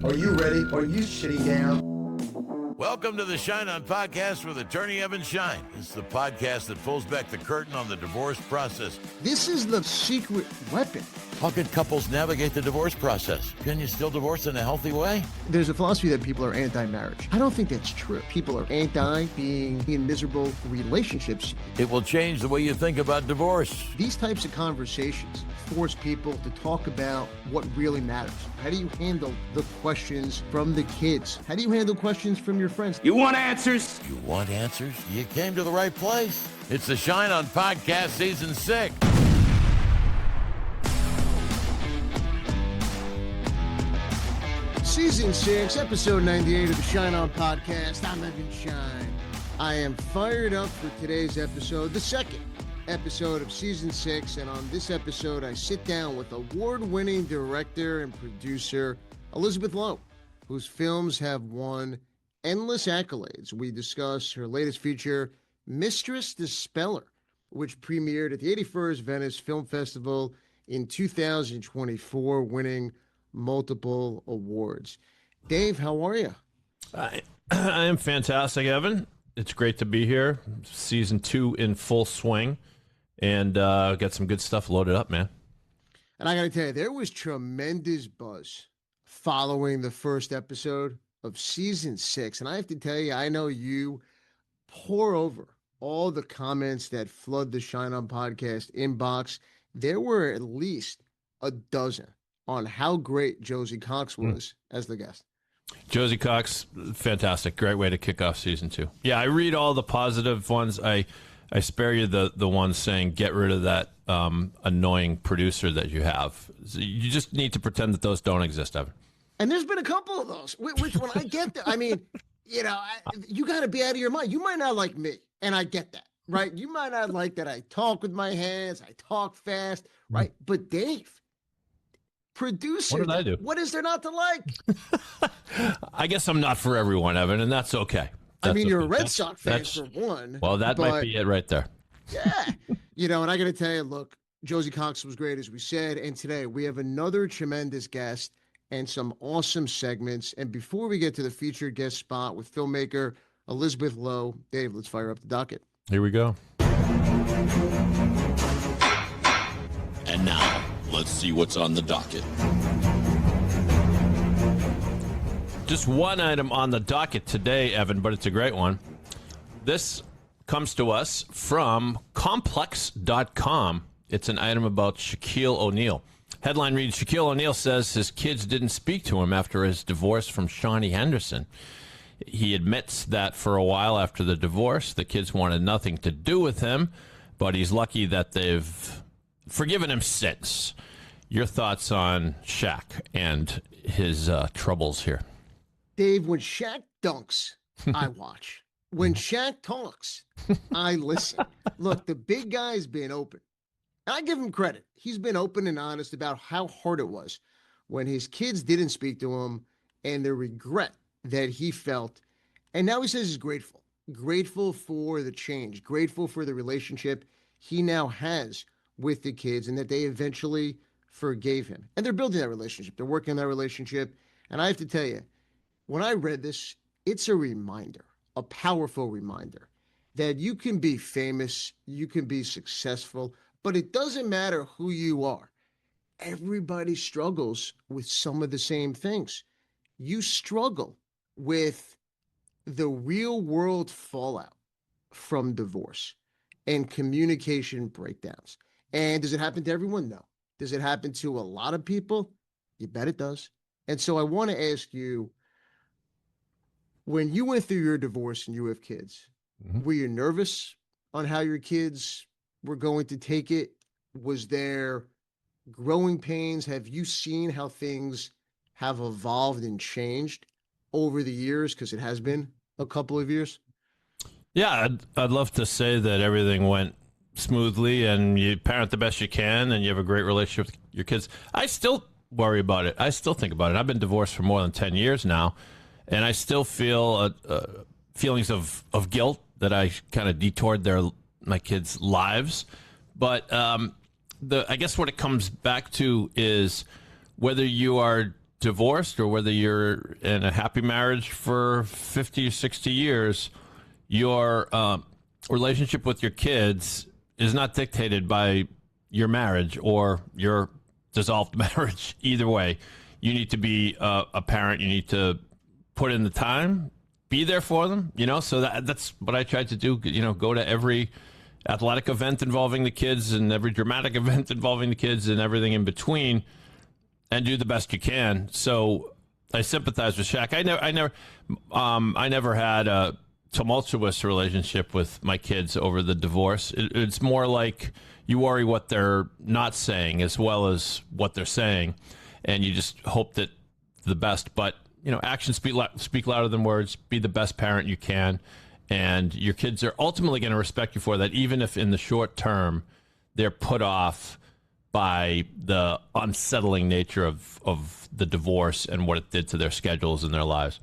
Are you ready? Are you sitting down? Welcome to the Schein On Podcast with attorney Evan Schein. It's the podcast that pulls back the curtain on the divorce process. This is the secret weapon. How can couples navigate the divorce process? Can you still divorce in a healthy way? There's a philosophy that people are anti-marriage. I don't think that's true. People are anti-being in miserable relationships. It will change the way you think about divorce. These types of conversations force people to talk about what really matters. How do you handle the questions from the kids? How do you handle questions from your friends? You want answers? You want answers? You came to the right place. It's the Schein On Podcast Season 6. Season 6, episode 98 of the Schein On Podcast. I'm Evan Schein. I am fired up for today's episode, the second episode of Season 6. And on this episode, I sit down with award-winning director and producer Elizabeth Lowe, whose films have won endless accolades. We discuss her latest feature, Mistress Dispeller, which premiered at the 81st Venice Film Festival in 2024, winning multiple awards. Dave, how are you? I am fantastic, Evan. It's great to be here. Season 2 in full swing, and got some good stuff loaded up, man. And I got to tell you, there was tremendous buzz following the first episode of Season 6. And I have to tell you, I know you pour over all the comments that flood the Schein On Podcast inbox. There were at least a dozen on how great Josie Cox was as the guest. Josie Cox, fantastic. Great way to kick off season 2. Yeah, I read all the positive ones. I spare you the ones saying, get rid of that annoying producer that you have. So you just need to pretend that those don't exist, Evan. And there's been a couple of those, which when I get there, I mean, you know, you got to be out of your mind. You might not like me, and I get that, right? You might not like that I talk with my hands, I talk fast, right? But Dave, producer, what did I do? What is there not to like? I guess I'm not for everyone, Evan, and that's okay. I mean, you're a okay. Red Sox fan for one. Well, that might be it right there. Yeah. You know, and I got to tell you, look, Josie Cox was great, as we said. And today we have another tremendous guest and some awesome segments. And before we get to the featured guest spot with filmmaker Elizabeth Lowe, Dave, let's fire up the docket. Here we go. And now, let's see what's on the docket. Just one item on the docket today, Evan, but it's a great one. This comes to us from complex.com. It's an item about Shaquille O'Neal. Headline reads, Shaquille O'Neal says his kids didn't speak to him after his divorce from Shawnee Henderson. He admits that for a while after the divorce, the kids wanted nothing to do with him, but he's lucky that they've forgiven him since. Your thoughts on Shaq and his troubles here? Dave, when Shaq dunks, I watch. When Shaq talks, I listen. Look, the big guy's been open. And I give him credit. He's been open and honest about how hard it was when his kids didn't speak to him and the regret that he felt. And now he says he's grateful. Grateful for the change. Grateful for the relationship he now has with the kids and that they eventually forgave him. And they're building that relationship. They're working on that relationship. And I have to tell you, when I read this, it's a reminder, a powerful reminder that you can be famous, you can be successful, but it doesn't matter who you are. Everybody struggles with some of the same things. You struggle with the real world fallout from divorce and communication breakdowns. And does it happen to everyone? No. Does it happen to a lot of people? You bet it does. And so I want to ask you, when you went through your divorce and you have kids, were you nervous on how your kids were going to take it? Was there growing pains? Have you seen how things have evolved and changed over the years? Because it has been a couple of years. Yeah, I'd love to say that everything went smoothly and you parent the best you can and you have a great relationship with your kids. I still worry about it. I still think about it. I've been divorced for more than 10 years now. And I still feel feelings of guilt that I kind of detoured my kids' lives. But I guess what it comes back to is whether you are divorced or whether you're in a happy marriage for 50 or 60 years, your relationship with your kids is not dictated by your marriage or your dissolved marriage. Either way, you need to be a parent. You need to put in the time, be there for them, so that's what I tried to do, go to every athletic event involving the kids and every dramatic event involving the kids and everything in between, and do the best you can. So I sympathize with Shaq. I never had a tumultuous relationship with my kids over the divorce. It's more like you worry what they're not saying as well as what they're saying, and you just hope that the best. But actions speak louder than words. Be the best parent you can, and your kids are ultimately going to respect you for that, even if in the short term they're put off by the unsettling nature of the divorce and what it did to their schedules and their lives.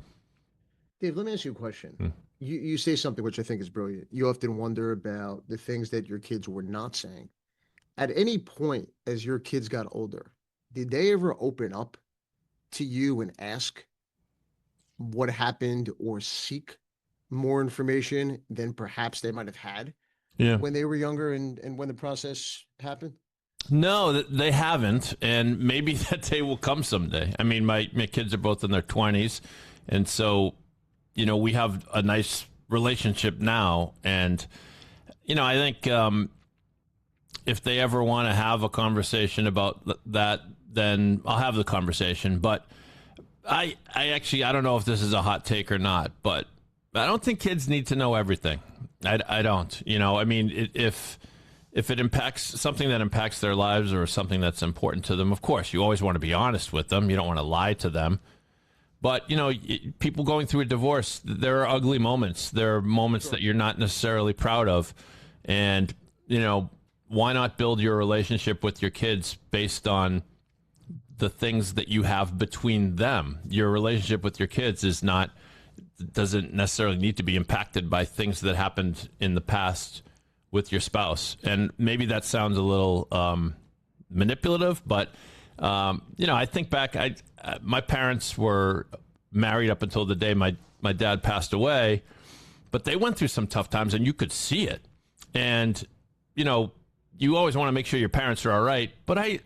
Dave, let me ask you a question. You say something which I think is brilliant. You often wonder about the things that your kids were not saying. At any point as your kids got older, did they ever open up to you and ask what happened or seek more information than perhaps they might have had when they were younger and when the process happened? No, they haven't, and maybe that day will come someday. I mean, my kids are both in their 20s, and so, we have a nice relationship now, and, I think if they ever want to have a conversation about that, then I'll have the conversation. But I don't know if this is a hot take or not, but I don't think kids need to know everything. I don't. If it impacts something that impacts their lives or something that's important to them, of course, you always want to be honest with them. You don't want to lie to them. But, people going through a divorce, there are ugly moments. There are moments that you're not necessarily proud of. And, why not build your relationship with your kids based on the things that you have between them? Your relationship with your kids doesn't necessarily need to be impacted by things that happened in the past with your spouse. And maybe that sounds a little manipulative, but I think back, my parents were married up until the day my dad passed away, but they went through some tough times and you could see it. And, you always want to make sure your parents are all right, but I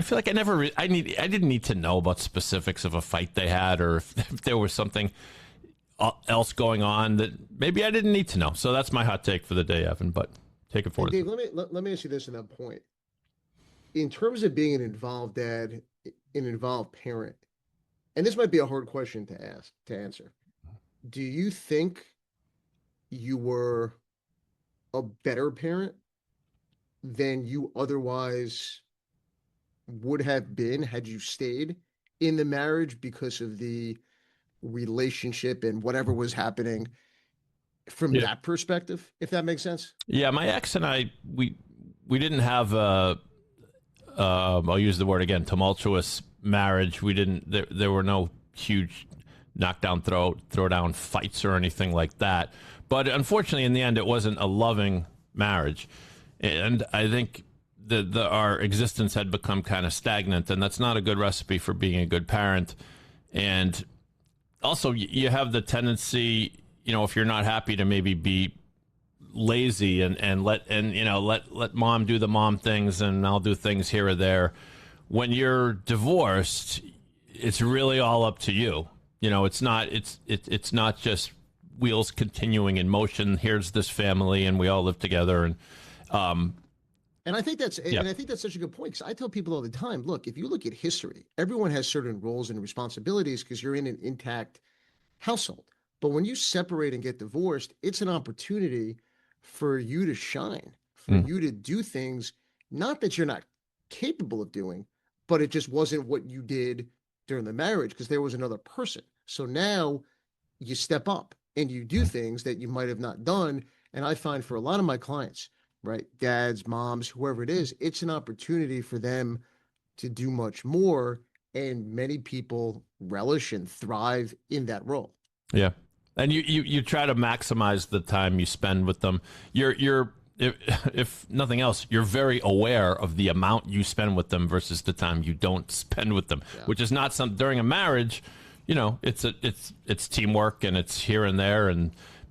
feel like I didn't need to know about specifics of a fight they had, or if there was something else going on that maybe I didn't need to know. So that's my hot take for the day, Evan, but take it forward. Dave, let me ask you this on that point. In terms of being an involved dad, an involved parent, and this might be a hard question to answer. Do you think you were a better parent than you otherwise would have been had you stayed in the marriage because of the relationship and whatever was happening from that perspective, if that makes sense? Yeah, my ex and I, we didn't have I'll use the word again, tumultuous marriage. We didn't, there were no huge knockdown, throw down fights or anything like that. But unfortunately, in the end, it wasn't a loving marriage. And I think our existence had become kind of stagnant, and that's not a good recipe for being a good parent. And also, you have the tendency, if you're not happy, to maybe be lazy and let mom do the mom things and I'll do things here or there. When you're divorced, it's really all up to you. It's not just wheels continuing in motion. Here's this family and we all live together. And I think that's such a good point, because I tell people all the time, look, if you look at history, everyone has certain roles and responsibilities because you're in an intact household. But when you separate and get divorced, it's an opportunity for you to shine, for you to do things, not that you're not capable of doing, but it just wasn't what you did during the marriage because there was another person. So now you step up and you do things that you might have not done. And I find for a lot of my clients, right, dads, moms, whoever it is, it's an opportunity for them to do much more. And many people relish and thrive in that role. Yeah. And you try to maximize the time you spend with them. Your if nothing else, you're very aware of the amount you spend with them versus the time you don't spend with them, which is not some during a marriage. It's teamwork and it's here and there,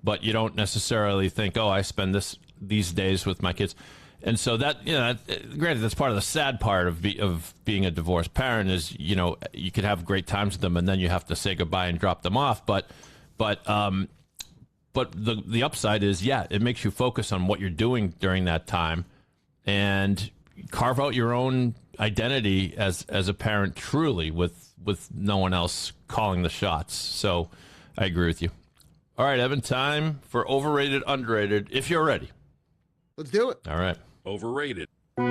but you don't necessarily think, oh, I spend these days with my kids. And so granted, that's part of the sad part of being a divorced parent is, you could have great times with them and then you have to say goodbye and drop them off. But the upside is, it makes you focus on what you're doing during that time and carve out your own identity as a parent truly with no one else calling the shots. So I agree with you. All right, Evan, time for overrated, underrated, if you're ready. Let's do it. All right. Overrated. Or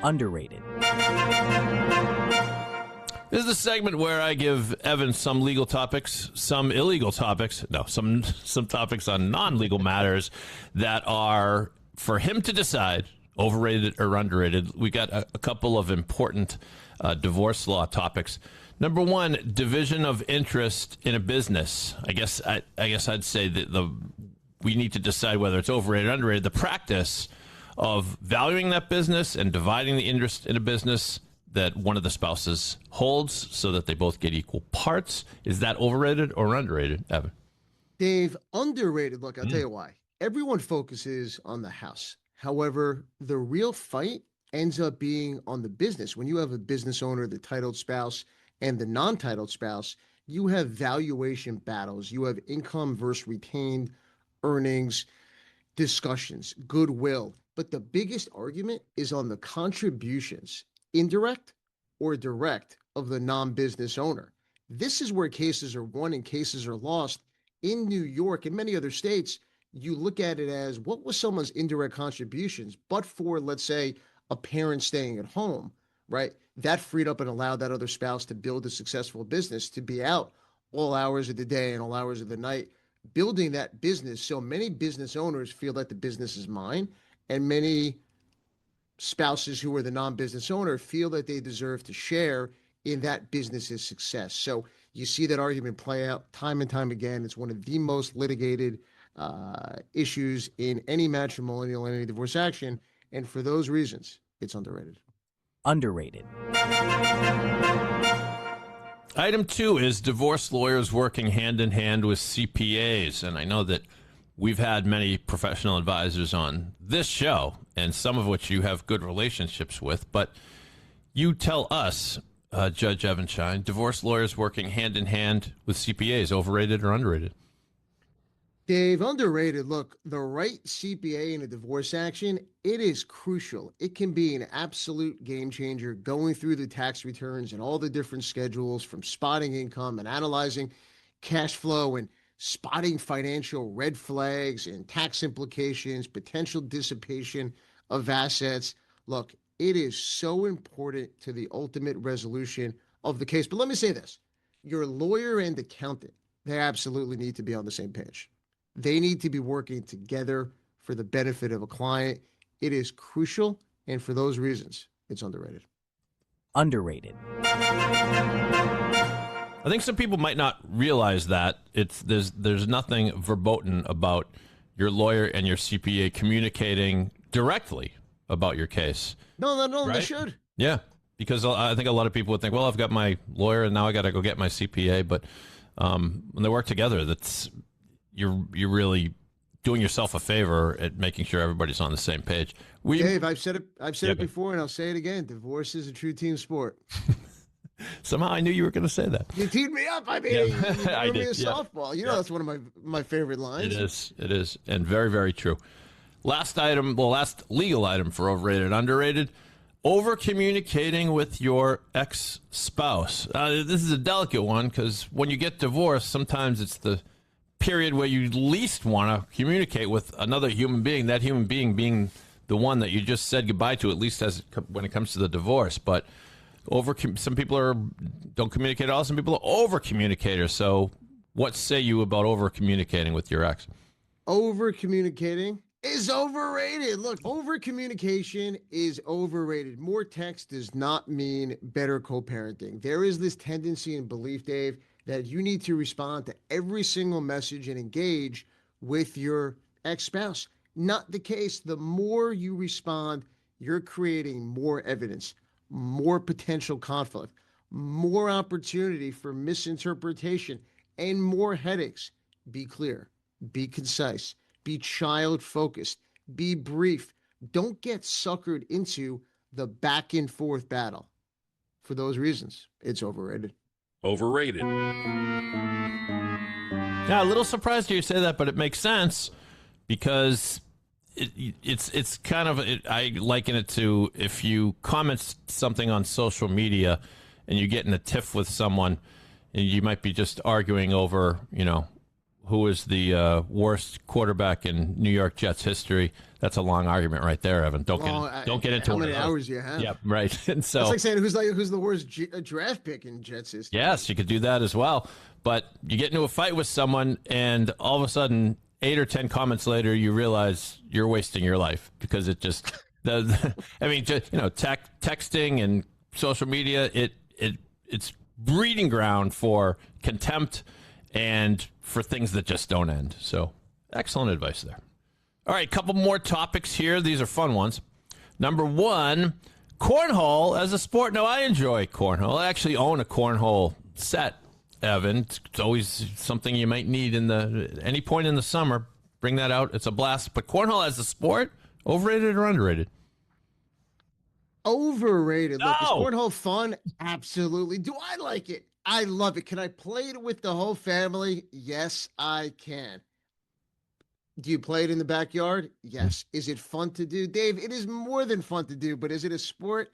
underrated. This is the segment where I give Evan some legal topics, some illegal topics, some topics on non-legal matters that are for him to decide, overrated or underrated. We got a couple of important divorce law topics. Number one, division of interest in a business. I guess I'd say that we need to decide whether it's overrated or underrated. The practice of valuing that business and dividing the interest in a business that one of the spouses holds so that they both get equal parts. Is that overrated or underrated, Evan? Dave, underrated. Look, I'll tell you why. Everyone focuses on the house. However, the real fight ends up being on the business. When you have a business owner, the titled spouse, and the non-titled spouse, you have valuation battles. You have income versus retained earnings discussions, goodwill. But the biggest argument is on the contributions, indirect or direct, of the non-business owner. This is where cases are won and cases are lost. In New York and many other states, you look at it as, what was someone's indirect contributions, but for, let's say, a parent staying at home, right? That freed up and allowed that other spouse to build a successful business, to be out all hours of the day and all hours of the night, building that business. So many business owners feel that the business is mine, and many spouses who are the non-business owner feel that they deserve to share in that business's success. So you see that argument play out time and time again. It's one of the most litigated issues in any matrimonial and any divorce action. And for those reasons, it's underrated. Underrated. Item 2 is divorce lawyers working hand in hand with CPAs. And I know that we've had many professional advisors on this show, and some of which you have good relationships with. But you tell us, Judge Evan Schein, divorce lawyers working hand in hand with CPAs, overrated or underrated? Dave, underrated. Look, the right CPA in a divorce action, it is crucial. It can be an absolute game changer, going through the tax returns and all the different schedules, from spotting income and analyzing cash flow and spotting financial red flags and tax implications, potential dissipation of assets. Look, it is so important to the ultimate resolution of the case. But let me say this. Your lawyer and accountant, they absolutely need to be on the same page. They need to be working together for the benefit of a client. It is crucial, and for those reasons, it's underrated. Underrated. I think some people might not realize that there's nothing verboten about your lawyer and your CPA communicating directly about your case. No, right? They should. Yeah, because I think a lot of people would think, well, I've got my lawyer and now I got to go get my CPA. But when they work together, you're really doing yourself a favor at making sure everybody's on the same page. Dave, I've said it before, and I'll say it again. Divorce is a true team sport. Somehow I knew you were going to say that. You teed me up. I mean, you threw me a softball. You know, that's one of my favorite lines. It is, and very, very true. Last legal item for overrated, underrated: over communicating with your ex-spouse. This is a delicate one because when you get divorced, sometimes it's the period where you least want to communicate with another human being, that human being being the one that you just said goodbye to, at least when it comes to the divorce. But some people don't communicate at all. Some people are over communicators. So what say you about over communicating with your ex? Over communicating is overrated. Look, over communication is overrated. More text does not mean better co-parenting. There is this tendency and belief, Dave, that you need to respond to every single message and engage with your ex-spouse. Not the case. The more you respond, you're creating more evidence, more potential conflict, more opportunity for misinterpretation, and more headaches. Be clear, be concise, be child-focused, be brief. Don't get suckered into the back and forth battle. For those reasons, it's overrated. Overrated. Yeah, a little surprised to hear you say that, but it makes sense because it's kind of, I liken it to if you comment something on social media and you get in a tiff with someone, and you might be just arguing over, who is the worst quarterback in New York Jets history. That's a long argument right there, Evan. Don't get into how one many of those. hours you have. Yeah, right. And so it's like saying who's the worst draft pick in Jets history. Yes, you could do that as well. But you get into a fight with someone, and all of a sudden, 8 or 10 comments later, you realize you're wasting your life because it just does. I mean, just texting and social media, it's breeding ground for contempt and for things that just don't end. So, excellent advice there. All right, a couple more topics here. These are fun ones. Number one, cornhole as a sport. Now, I enjoy cornhole. I actually own a cornhole set, Evan. It's always something you might need any point in the summer. Bring that out. It's a blast. But cornhole as a sport, overrated or underrated? Overrated. Look, is No! cornhole fun? Absolutely. Do I like it? I love it. Can I play it with the whole family? Yes, I can. Do you play it in the backyard? Yes. Is it fun to do? Dave, it is more than fun to do, but is it a sport?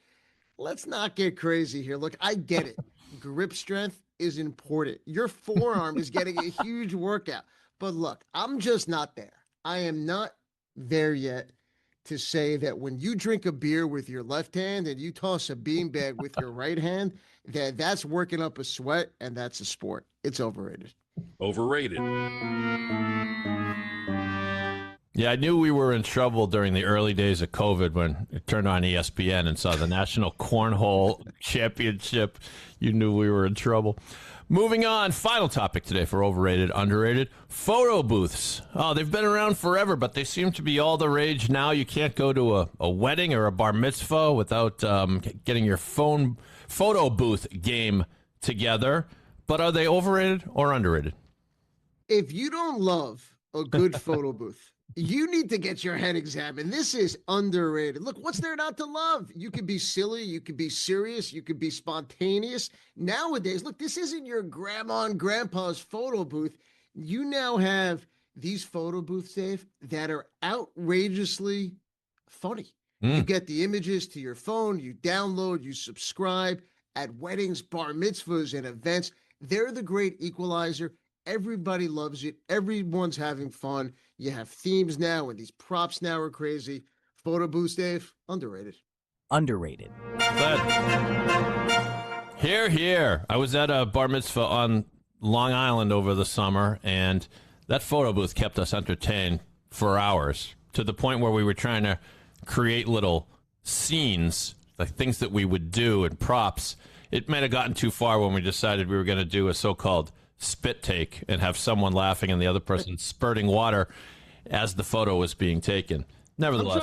Let's not get crazy here. Look, I get it. Grip strength is important. Your forearm is getting a huge workout. But look, I'm just not there. I am not there yet to say that when you drink a beer with your left hand and you toss a beanbag with your right hand, that's working up a sweat and that's a sport. It's overrated. Overrated. Yeah, I knew we were in trouble during the early days of COVID when it turned on ESPN and saw the National Cornhole Championship. You knew we were in trouble. Moving on, final topic today for overrated, underrated, photo booths. Oh, they've been around forever, but they seem to be all the rage now. You can't go to a wedding or a bar mitzvah without getting your photo booth game together. But are they overrated or underrated? If you don't love a good photo booth, you need to get your head examined. This is underrated. Look, what's there not to love? You could be silly. You could be serious. You could be spontaneous. Nowadays, look, this isn't your grandma and grandpa's photo booth. You now have these photo booths, Dave, that are outrageously funny. You get the images to your phone. You download. You subscribe. At weddings, bar mitzvahs, and events, they're the great equalizer. Everybody loves it. Everyone's having fun. You have themes now, and these props now are crazy. Photo booths, Dave, underrated. Underrated. Here, here. I was at a bar mitzvah on Long Island over the summer, and that photo booth kept us entertained for hours to the point where we were trying to create little scenes, like things that we would do and props. It might have gotten too far when we decided we were going to do a so-called spit take and have someone laughing and the other person spurting water as the photo was being taken. Nevertheless,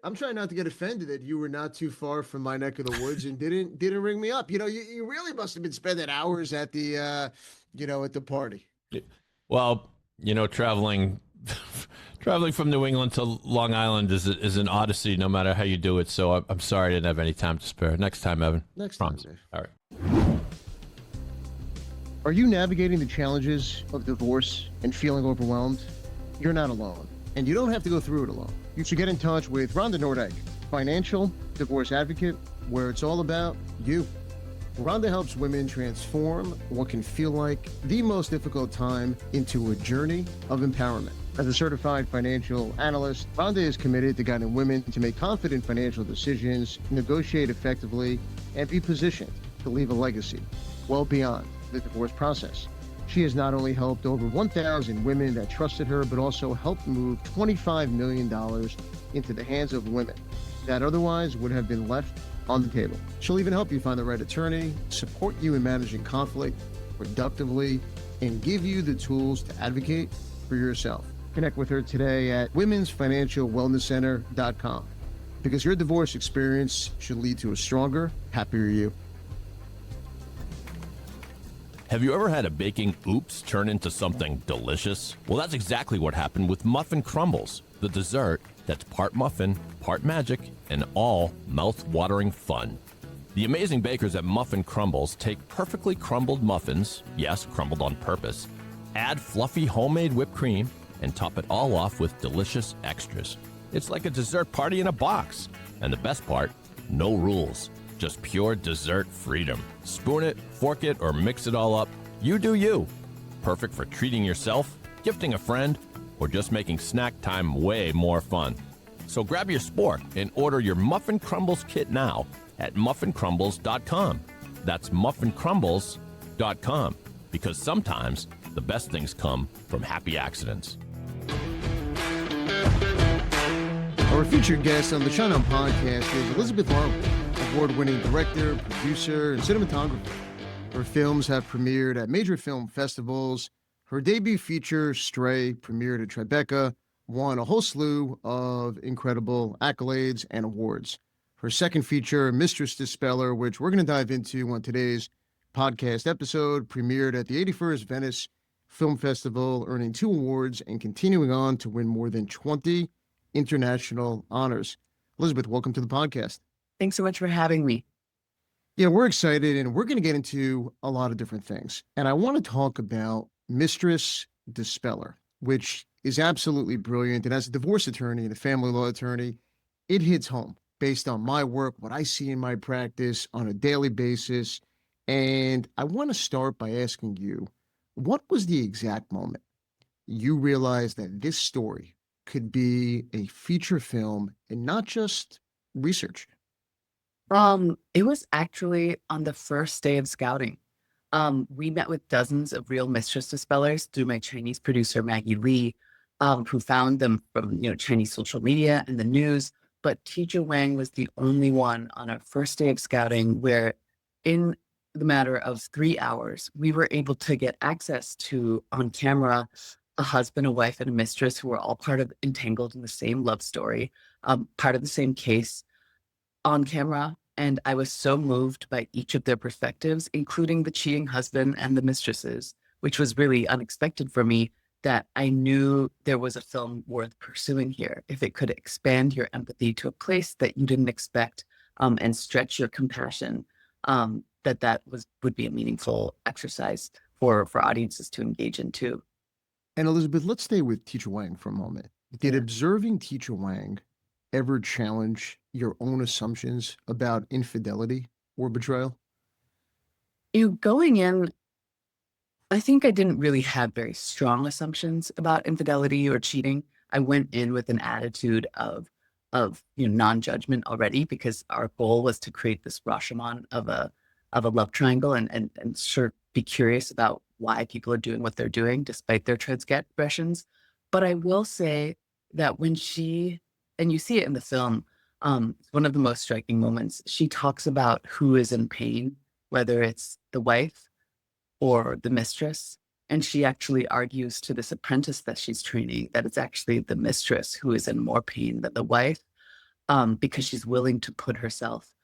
I'm trying not to get offended that you were not too far from my neck of the woods and didn't ring me up. You really must have been spending hours at the at the party. Well, traveling from New England to Long Island is an odyssey no matter how you do it. So I'm sorry I didn't have any time to spare. Next time, Evan. Next Promise. time, Dave. All right. Are you navigating the challenges of divorce and feeling overwhelmed? You're not alone, and you don't have to go through it alone. You should get in touch with Rhonda Nordyke, financial divorce advocate, where it's all about you. Rhonda helps women transform what can feel like the most difficult time into a journey of empowerment. As a certified financial analyst, Rhonda is committed to guiding women to make confident financial decisions, negotiate effectively, and be positioned to leave a legacy well beyond the divorce process. She has not only helped over 1,000 women that trusted her, but also helped move $25 million into the hands of women that otherwise would have been left on the table. She'll even help you find the right attorney, support you in managing conflict productively, and give you the tools to advocate for yourself. Connect with her today at womensfinancialwellnesscenter.com, because your divorce experience should lead to a stronger, happier you. Have you ever had a baking oops turn into something delicious? Well, that's exactly what happened with Muffin Crumbles, the dessert that's part muffin, part magic, and all mouth-watering fun. The amazing bakers at Muffin Crumbles take perfectly crumbled muffins, yes, crumbled on purpose, add fluffy homemade whipped cream, and top it all off with delicious extras. It's like a dessert party in a box. And the best part, no rules, just pure dessert freedom. Spoon it, fork it, or mix it all up. You do you. Perfect for treating yourself, gifting a friend, or just making snack time way more fun. So grab your spork and order your Muffin Crumbles kit now at muffincrumbles.com. That's muffincrumbles.com, because sometimes the best things come from happy accidents. Our featured guest on the Schein podcast is Elizabeth Larwood, award-winning director, producer, and cinematographer. Her films have premiered at major film festivals. Her debut feature, Stray, premiered at Tribeca, won a whole slew of incredible accolades and awards. Her second feature, Mistress Dispeller, which we're going to dive into on today's podcast episode, premiered at the 81st Venice Film Festival, earning 2 awards and continuing on to win more than 20 international honors. Elizabeth, welcome to the podcast. Thanks so much for having me. Yeah, we're excited, and we're going to get into a lot of different things. And I want to talk about Mistress Dispeller, which is absolutely brilliant. And as a divorce attorney and a family law attorney, it hits home based on my work, what I see in my practice on a daily basis. And I want to start by asking you, what was the exact moment you realized that this story could be a feature film and not just research? It was actually on the first day of scouting. We met with dozens of real Mistress Dispellers through my Chinese producer, Maggie Lee, who found them from, Chinese social media and the news. But Teacher Wang was the only one on our first day of scouting where, in the matter of 3 hours, we were able to get access to, on camera, a husband, a wife, and a mistress who were all entangled in the same love story, part of the same case on camera. And I was so moved by each of their perspectives, including the cheating husband and the mistresses, which was really unexpected for me, that I knew there was a film worth pursuing here. If it could expand your empathy to a place that you didn't expect, and stretch your compassion, that would be a meaningful exercise for audiences to engage in too. And Elizabeth, let's stay with Teacher Wang for a moment. Did observing Teacher Wang ever challenge your own assumptions about infidelity or betrayal? Going in, I think I didn't really have very strong assumptions about infidelity or cheating. I went in with an attitude of non-judgment already, because our goal was to create this rashomon of a love triangle and sort of be curious about why people are doing what they're doing despite their transgressions. But I will say that when and you see it in the film, one of the most striking moments, she talks about who is in pain, whether it's the wife or the mistress. And she actually argues to this apprentice that she's training that it's actually the mistress who is in more pain than the wife, because she's willing to put herself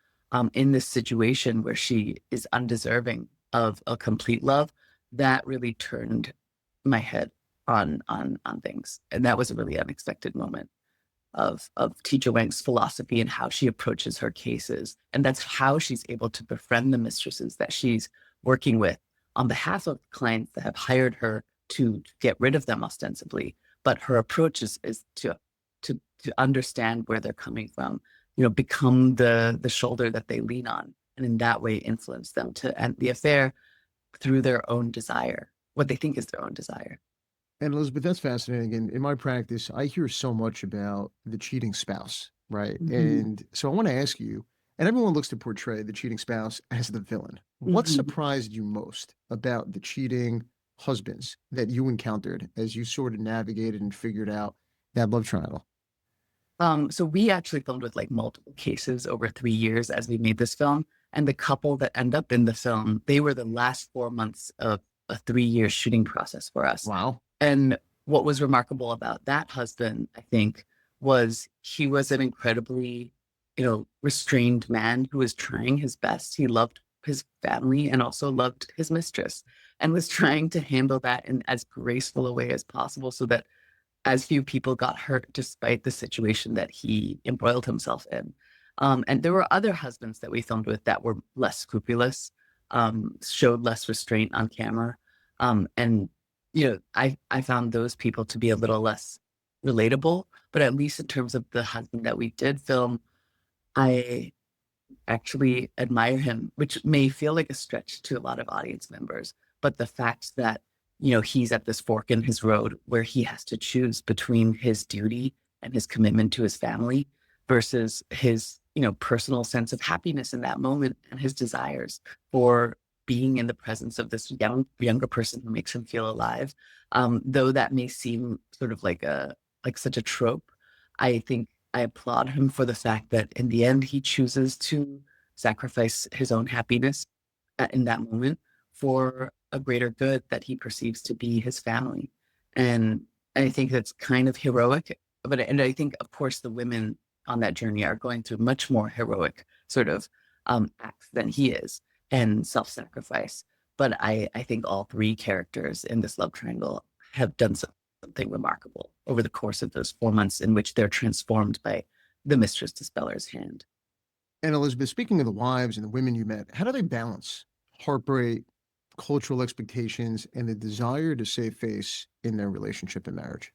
in this situation where she is undeserving of a complete love. That really turned my head on things. And that was a really unexpected moment of Teacher Wang's philosophy and how she approaches her cases. And that's how she's able to befriend the mistresses that she's working with on behalf of clients that have hired her to get rid of them ostensibly. But her approach is to understand where they're coming from, become the shoulder that they lean on, and in that way influence them to end the affair through their own desire, what they think is their own desire. And Elizabeth, that's fascinating. And in my practice, I hear so much about the cheating spouse, right? Mm-hmm. And so I want to ask you, and everyone looks to portray the cheating spouse as the villain. What Mm-hmm. surprised you most about the cheating husbands that you encountered as you sort of navigated and figured out that love triangle? So we actually filmed with multiple cases over 3 years as we made this film. And the couple that end up in the film, they were the last 4 months of a 3-year shooting process for us. Wow. And what was remarkable about that husband, I think, was he was an incredibly, restrained man who was trying his best. He loved his family and also loved his mistress and was trying to handle that in as graceful a way as possible so that as few people got hurt despite the situation that he embroiled himself in. And there were other husbands that we filmed with that were less scrupulous, showed less restraint on camera. And, I found those people to be a little less relatable, but at least in terms of the husband that we did film, I actually admire him, which may feel like a stretch to a lot of audience members. But the fact that, he's at this fork in his road where he has to choose between his duty and his commitment to his family versus his, personal sense of happiness in that moment and his desires for being in the presence of this younger person who makes him feel alive. Though that may seem sort of like such a trope, I think I applaud him for the fact that in the end, he chooses to sacrifice his own happiness in that moment for a greater good that he perceives to be his family. And I think that's kind of heroic. And I think, of course, the women on that journey are going through much more heroic sort of acts than he is and self-sacrifice. But I think all three characters in this love triangle have done something remarkable over the course of those 4 months in which they're transformed by the Mistress Dispeller's hand. And Elizabeth, speaking of the wives and the women you met, how do they balance heartbreak, cultural expectations, and the desire to save face in their relationship and marriage?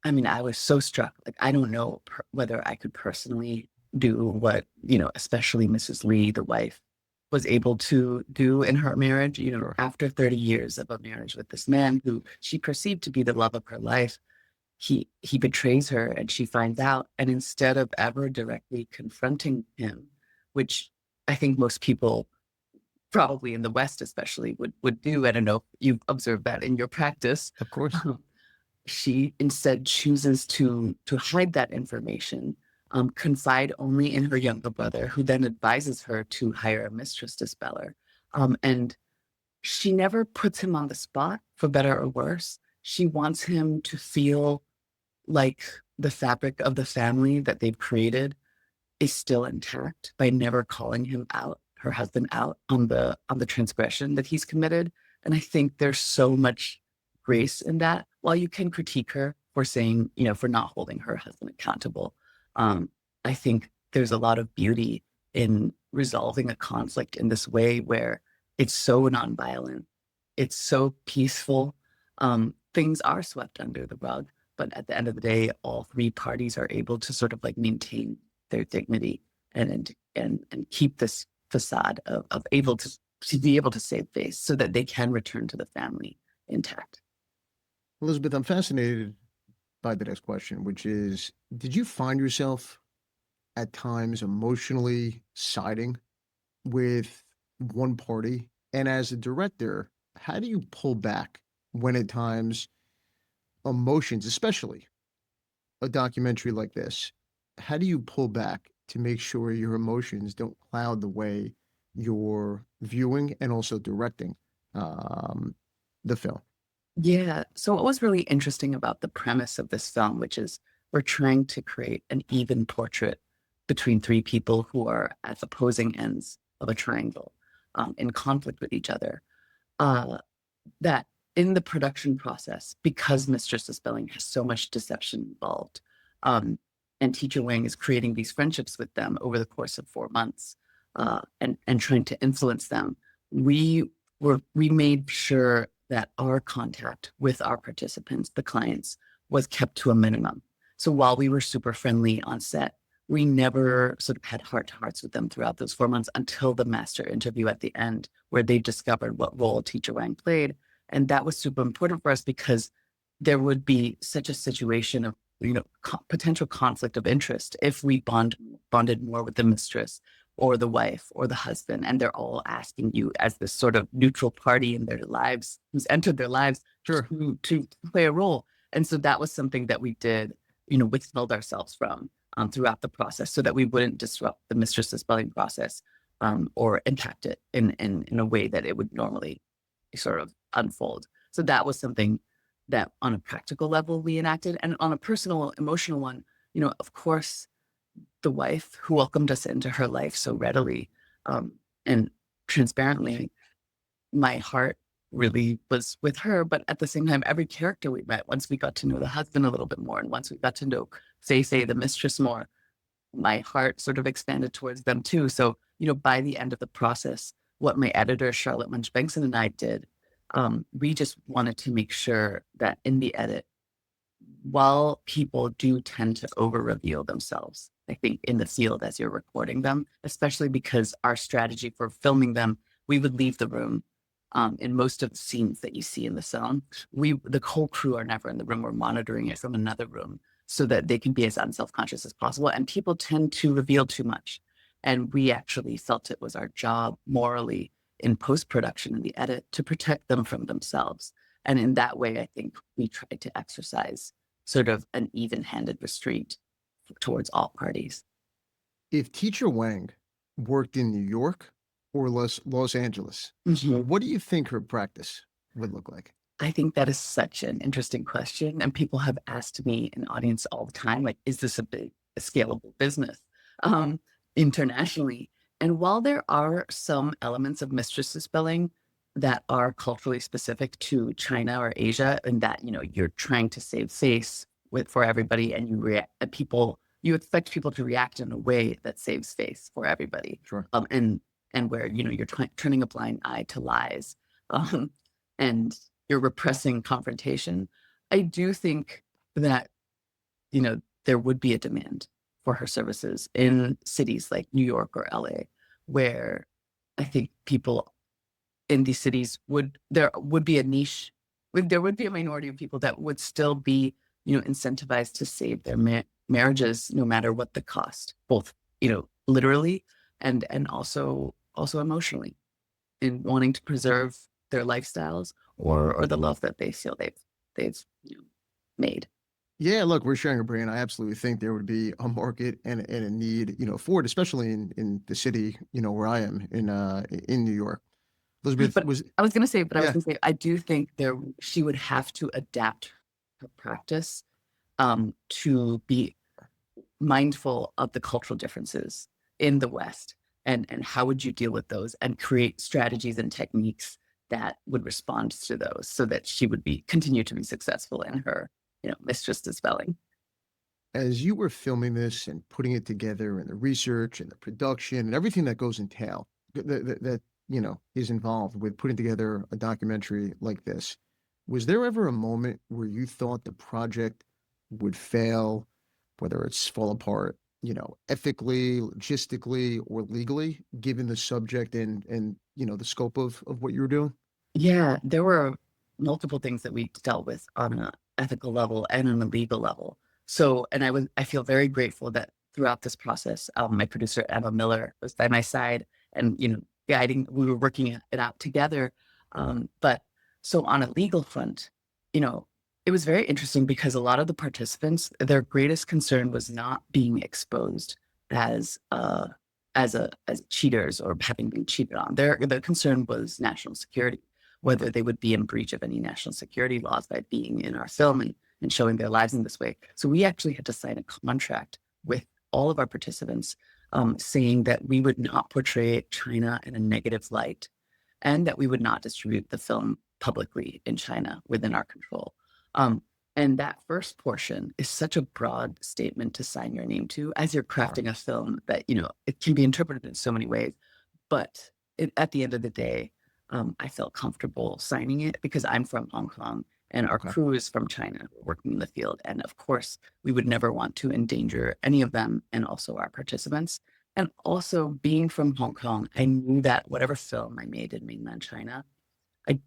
I mean, I was so struck. Like, I don't know whether I could personally do what, especially Mrs. Lee, the wife, was able to do in her marriage, after 30 years of a marriage with this man who she perceived to be the love of her life. He betrays her and she finds out. And instead of ever directly confronting him, which I think most people probably in the West especially would do. I don't know if you've observed that in your practice. Of course. She instead chooses to hide that information, confide only in her younger brother, who then advises her to hire a Mistress Dispeller. And she never puts him on the spot, for better or worse. She wants him to feel like the fabric of the family that they've created is still intact by never calling him out, her husband out on the transgression that he's committed. And I think there's so much grace in that. While you can critique her for saying, for not holding her husband accountable, I think there's a lot of beauty in resolving a conflict in this way where it's so nonviolent, it's so peaceful. Things are swept under the rug, but at the end of the day, all three parties are able to sort of like maintain their dignity and keep this facade of able to be able to save face so that they can return to the family intact. Elizabeth, I'm fascinated by the next question, which is, did you find yourself at times emotionally siding with one party? And as a director, how do you pull back when at times emotions, especially a documentary like this, how do you pull back to make sure your emotions don't cloud the way you're viewing and also directing the film? Yeah. So what was really interesting about the premise of this film, which is we're trying to create an even portrait between three people who are at opposing ends of a triangle, in conflict with each other, that in the production process, because Mistress Dispelling has so much deception involved, and Teacher Wang is creating these friendships with them over the course of 4 months, and trying to influence them, we made sure that our contact with our participants, the clients, was kept to a minimum. So while we were super friendly on set, we never sort of had heart-to-hearts with them throughout those 4 months until the master interview at the end, where they discovered what role Teacher Wang played. And that was super important for us because there would be such a situation of, potential conflict of interest if we bonded more with the mistress or the wife or the husband, and they're all asking you as this sort of neutral party in their lives, who's entered their lives, Sure. to play a role. And so that was something that we did, withheld ourselves from throughout the process so that we wouldn't disrupt the Mistress Dispelling process or impact it in a way that it would normally sort of unfold. So that was something that on a practical level we enacted. And on a personal, emotional one, of course, the wife who welcomed us into her life so readily and transparently, my heart really was with her. But at the same time, every character we met, once we got to know the husband a little bit more, and once we got to know Fei, the mistress, more, my heart sort of expanded towards them too. So, by the end of the process, what my editor, Charlotte Munch-Bengtson, and I did, we just wanted to make sure that in the edit, while people do tend to over-reveal themselves, I think, in the field as you're recording them, especially because our strategy for filming them, we would leave the room. In most of the scenes that you see in the film, the whole crew are never in the room. We're monitoring it from another room so that they can be as unself-conscious as possible. And people tend to reveal too much. And we actually felt it was our job morally in post-production in the edit to protect them from themselves. And in that way, I think we tried to exercise sort of an even-handed restraint towards all parties. If Teacher Wang worked in New York or Los Angeles, what do you think her practice would look like? I think that is such an interesting question. And people have asked me in audience all the time, like, is this a scalable business internationally? And while there are some elements of Mistress Dispelling that are culturally specific to China or Asia, and that, you're trying to save face for everybody, and you expect people to react in a way that saves face for everybody. Sure. And where, you're turning a blind eye to lies, and you're repressing confrontation. I do think that, there would be a demand for her services in cities like New York or LA, where I think people in these cities there would be a niche, there would be a minority of people that would still be, incentivized to save their marriages, no matter what the cost, both, literally and also emotionally, in wanting to preserve their lifestyles or the love that they feel they've made. Yeah, look, we're sharing a brain. I absolutely think there would be a market and a need, for it, especially in the city, where I am in New York. Elizabeth, I was going to say, I do think she would have to adapt her practice to be mindful of the cultural differences in the West, and how would you deal with those and create strategies and techniques that would respond to those, so that she would continue to be successful in her, Mistress Dispelling. As you were filming this and putting it together, and the research and the production and everything that goes entail that is involved with putting together a documentary like this, was there ever a moment where you thought the project would fail, whether it's fall apart, ethically, logistically, or legally, given the subject and the scope of what you were doing? Yeah, there were multiple things that we dealt with on an ethical level and on a legal level. So, and I feel very grateful that throughout this process, my producer, Emma Miller, was by my side and, guiding, we were working it out together. But so on a legal front, it was very interesting because a lot of the participants, their greatest concern was not being exposed as cheaters or having been cheated on. Their concern was national security, whether they would be in breach of any national security laws by being in our film and showing their lives in this way. So we actually had to sign a contract with all of our participants, saying that we would not portray China in a negative light, and that we would not distribute the film publicly in China within our control. And that first portion is such a broad statement to sign your name to as you're crafting a film that, it can be interpreted in so many ways. But at the end of the day, I felt comfortable signing it because I'm from Hong Kong and our crew is from China working in the field. And of course, we would never want to endanger any of them and also our participants. And also being from Hong Kong, I knew that whatever film I made in mainland China, I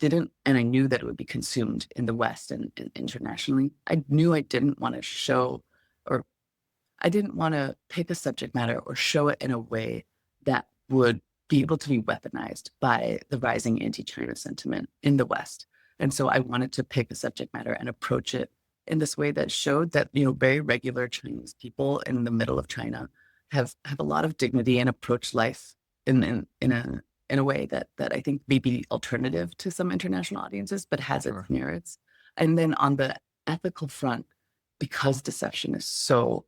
knew that it would be consumed in the West and internationally. I knew I didn't want to show, or I didn't want to pick a subject matter or show it in a way that would be able to be weaponized by the rising anti-China sentiment in the West. And so I wanted to pick a subject matter and approach it in this way that showed that, very regular Chinese people in the middle of China have a lot of dignity and approach life in a way that I think may be alternative to some international audiences, but has its merits. And then on the ethical front, because deception is so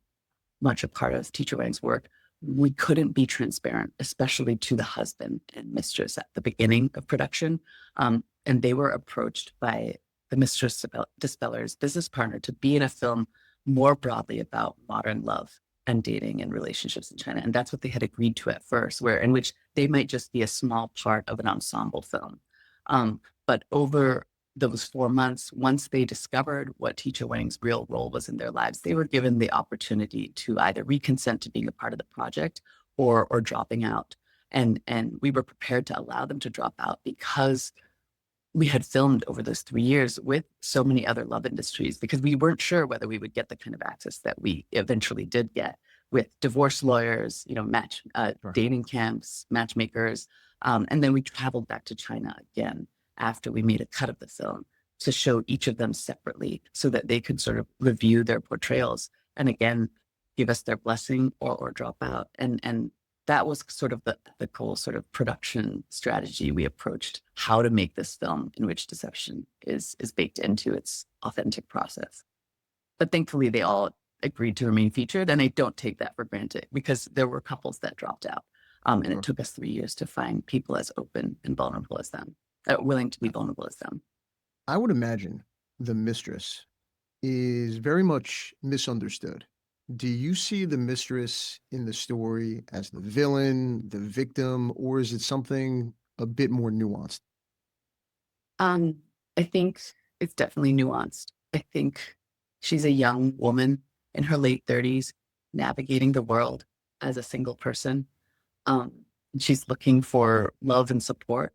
much a part of Teacher Wang's work, we couldn't be transparent, especially to the husband and mistress at the beginning of production. And they were approached by the Mistress Dispeller's business partner to be in a film more broadly about modern love and dating and relationships in China. And that's what they had agreed to at first, in which they might just be a small part of an ensemble film. But over those 4 months, once they discovered what Teacher Wang's real role was in their lives, they were given the opportunity to either reconsent to being a part of the project or dropping out. And we were prepared to allow them to drop out because we had filmed over those 3 years with so many other love industries, because we weren't sure whether we would get the kind of access that we eventually did get with divorce lawyers, dating camps, matchmakers. And then we traveled back to China again after we made a cut of the film to show each of them separately so that they could sort of review their portrayals and again, give us their blessing or drop out. And that was sort of the cool sort of production strategy we approached how to make this film in which deception is baked into its authentic process. But thankfully, they all agreed to remain featured, and I don't take that for granted because there were couples that dropped out. And it took us 3 years to find people as open and vulnerable as them, willing to be vulnerable as them. I would imagine the mistress is very much misunderstood. Do you see the mistress in the story as the villain, the victim, or is it something a bit more nuanced? I think it's definitely nuanced. I think she's a young woman in her late 30s, navigating the world as a single person. She's looking for love and support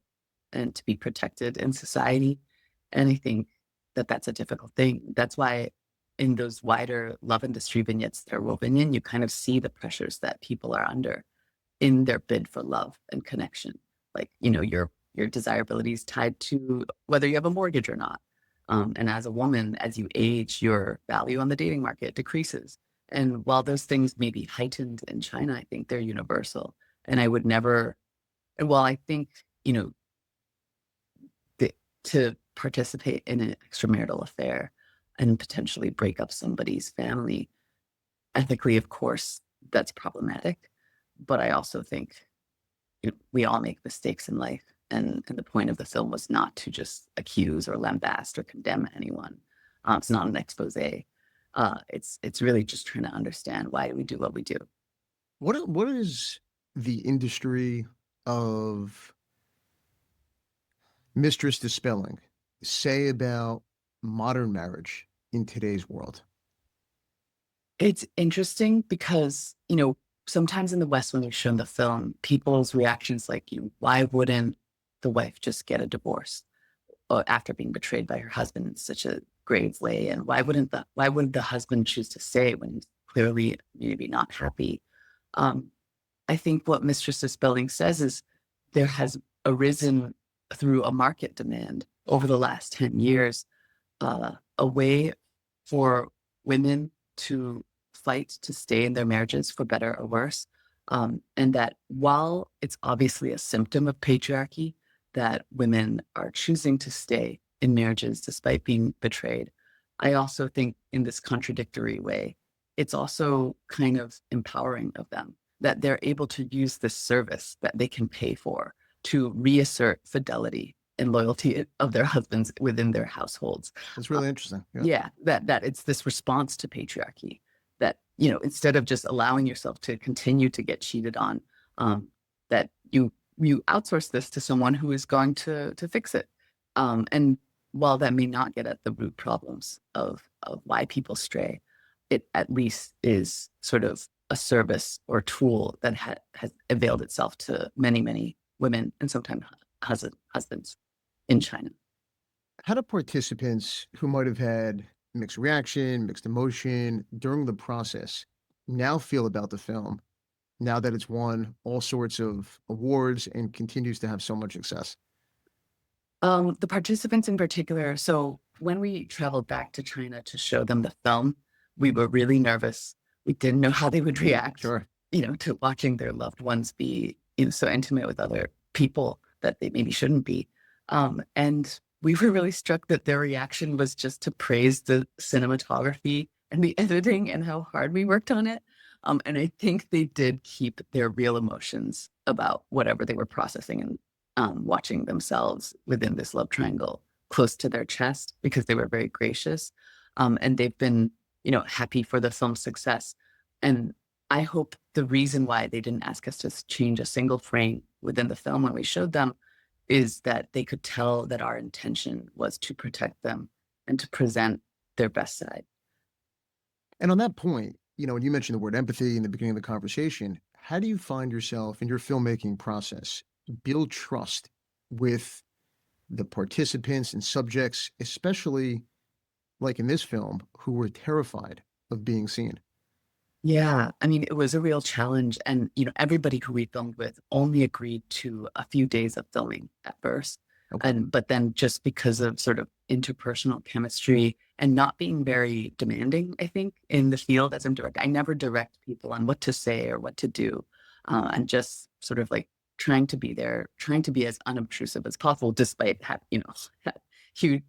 and to be protected in society. And I think that that's a difficult thing. That's why in those wider love industry vignettes that are woven in, you kind of see the pressures that people are under in their bid for love and connection. Like, your desirability is tied to whether you have a mortgage or not. And as a woman, as you age, your value on the dating market decreases. And while those things may be heightened in China, I think they're universal. And I would never, and while I think, to participate in an extramarital affair and potentially break up somebody's family, ethically, of course, that's problematic. But I also think we all make mistakes in life. And the point of the film was not to just accuse or lambast or condemn anyone. It's not an expose. It's really just trying to understand why we do what we do. What is the industry of Mistress Dispelling say about modern marriage in today's world? It's interesting because, sometimes in the West, when we've shown the film, people's reactions like, why wouldn't the wife just get a divorce after being betrayed by her husband in such a grave way? And why would the husband choose to stay when he's clearly maybe not happy? I think what Mistress Dispelling says is there has arisen through a market demand over the last 10 years, a way for women to fight to stay in their marriages for better or worse. And that while it's obviously a symptom of patriarchy that women are choosing to stay in marriages despite being betrayed, I also think in this contradictory way, it's also kind of empowering of them that they're able to use this service that they can pay for to reassert fidelity and loyalty of their husbands within their households. That's really interesting. Yeah, that it's this response to patriarchy that, instead of just allowing yourself to continue to get cheated on, that you outsource this to someone who is going to fix it. And while that may not get at the root problems of why people stray, it at least is sort of a service or tool that has availed itself to many, many women and sometimes husbands in China. How do participants who might have had mixed reaction, mixed emotion during the process now feel about the film, now that it's won all sorts of awards and continues to have so much success? The participants in particular, so when we traveled back to China to show them the film, we were really nervous. We didn't know how they would react, Sure. To watching their loved ones be, so intimate with other people that they maybe shouldn't be. And we were really struck that their reaction was just to praise the cinematography and the editing and how hard we worked on it. And I think they did keep their real emotions about whatever they were processing and watching themselves within this love triangle close to their chest, because they were very gracious. And they've been, happy for the film's success. And I hope the reason why they didn't ask us to change a single frame within the film when we showed them is that they could tell that our intention was to protect them and to present their best side. And on that point, when you mentioned the word empathy in the beginning of the conversation, how do you find yourself in your filmmaking process build trust with the participants and subjects, especially like in this film, who were terrified of being seen? Yeah, I mean, it was a real challenge. And, everybody who we filmed with only agreed to a few days of filming at first. Okay. But then just because of sort of interpersonal chemistry and not being very demanding, I think, in the field as I'm directing, I never direct people on what to say or what to do. And just sort of like trying to be there, trying to be as unobtrusive as possible, despite huge,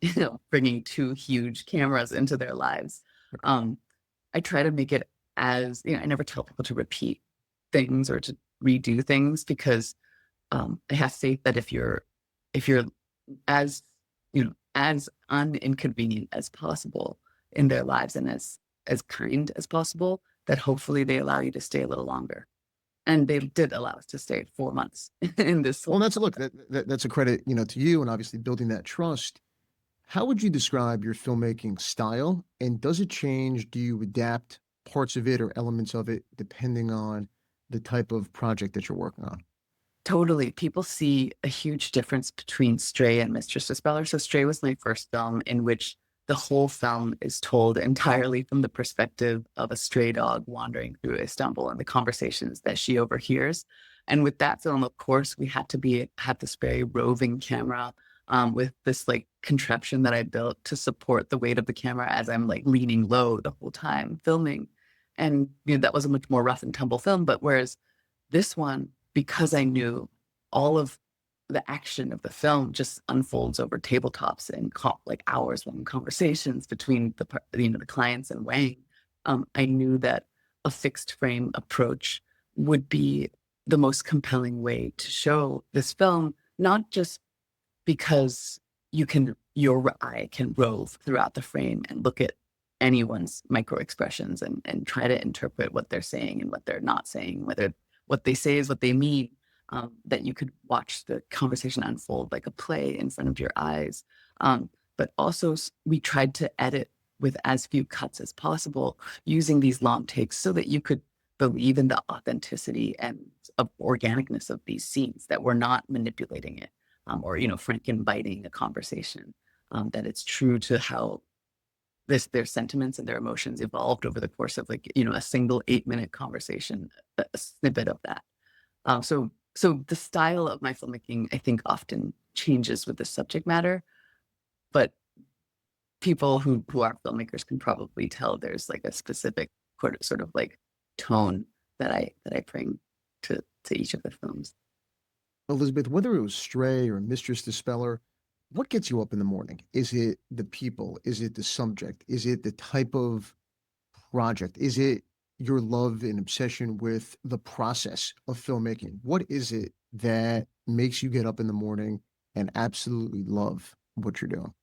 bringing two huge cameras into their lives. I try to make it as, I never tell people to repeat things or to redo things, because I have faith that if you're as, as uninconvenient as possible in their lives and as kind as possible, that hopefully they allow you to stay a little longer. And they did allow us to stay 4 months in this. Well, that's a credit, to you, and obviously building that trust. How would you describe your filmmaking style, and does it change? Do you adapt parts of it or elements of it depending on the type of project that you're working on? Totally. People see a huge difference between Stray and Mistress Dispeller. So Stray was my first film in which the whole film is told entirely from the perspective of a stray dog wandering through Istanbul and the conversations that she overhears. And with that film, of course, we had this very roving camera with this like contraption that I built to support the weight of the camera as I'm like leaning low the whole time filming. And that was a much more rough and tumble film. But whereas this one, because I knew all of the action of the film just unfolds over tabletops and like hours-long conversations between the clients and Wang, I knew that a fixed frame approach would be the most compelling way to show this film, not just because your eye can rove throughout the frame and look at anyone's micro expressions and try to interpret what they're saying and what they're not saying, whether what they say is what they mean, that you could watch the conversation unfold like a play in front of your eyes. But also we tried to edit with as few cuts as possible using these long takes so that you could believe in the authenticity and of organicness of these scenes, that we're not manipulating it or Franken biting a conversation, that it's true to how their sentiments and their emotions evolved over the course of a single 8-minute conversation, a snippet of that. So the style of my filmmaking, I think, often changes with the subject matter, but people who are filmmakers can probably tell there's like a specific sort of like tone that I bring to each of the films. Elizabeth, whether it was Stray or Mistress Dispeller, what gets you up in the morning? Is it the people? Is it the subject? Is it the type of project? Is it your love and obsession with the process of filmmaking? What is it that makes you get up in the morning and absolutely love what you're doing?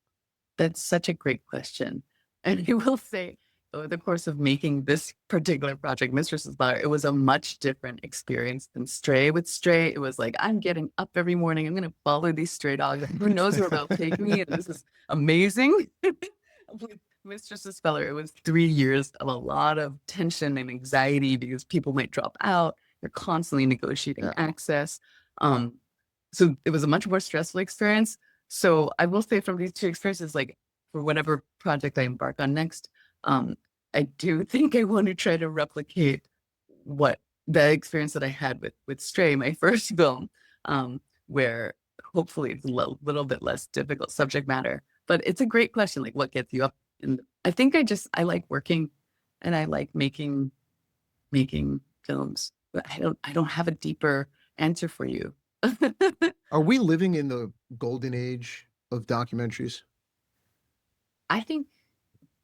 That's such a great question. And I will say, over the course of making this particular project, Mistress Dispeller, it was a much different experience than Stray. With Stray, it was like, I'm getting up every morning. I'm going to follow these stray dogs. Who knows where they'll take me? And this is amazing. With Mistress Dispeller, it was 3 years of a lot of tension and anxiety because people might drop out. You're constantly negotiating access. So it was a much more stressful experience. So I will say from these two experiences, like for whatever project I embark on next, I do think I want to try to replicate what the experience that I had with Stray, my first film, where hopefully it's a little bit less difficult subject matter. But it's a great question, like what gets you up? And I think I like working and I like making films. But I don't have a deeper answer for you. Are we living in the golden age of documentaries? I think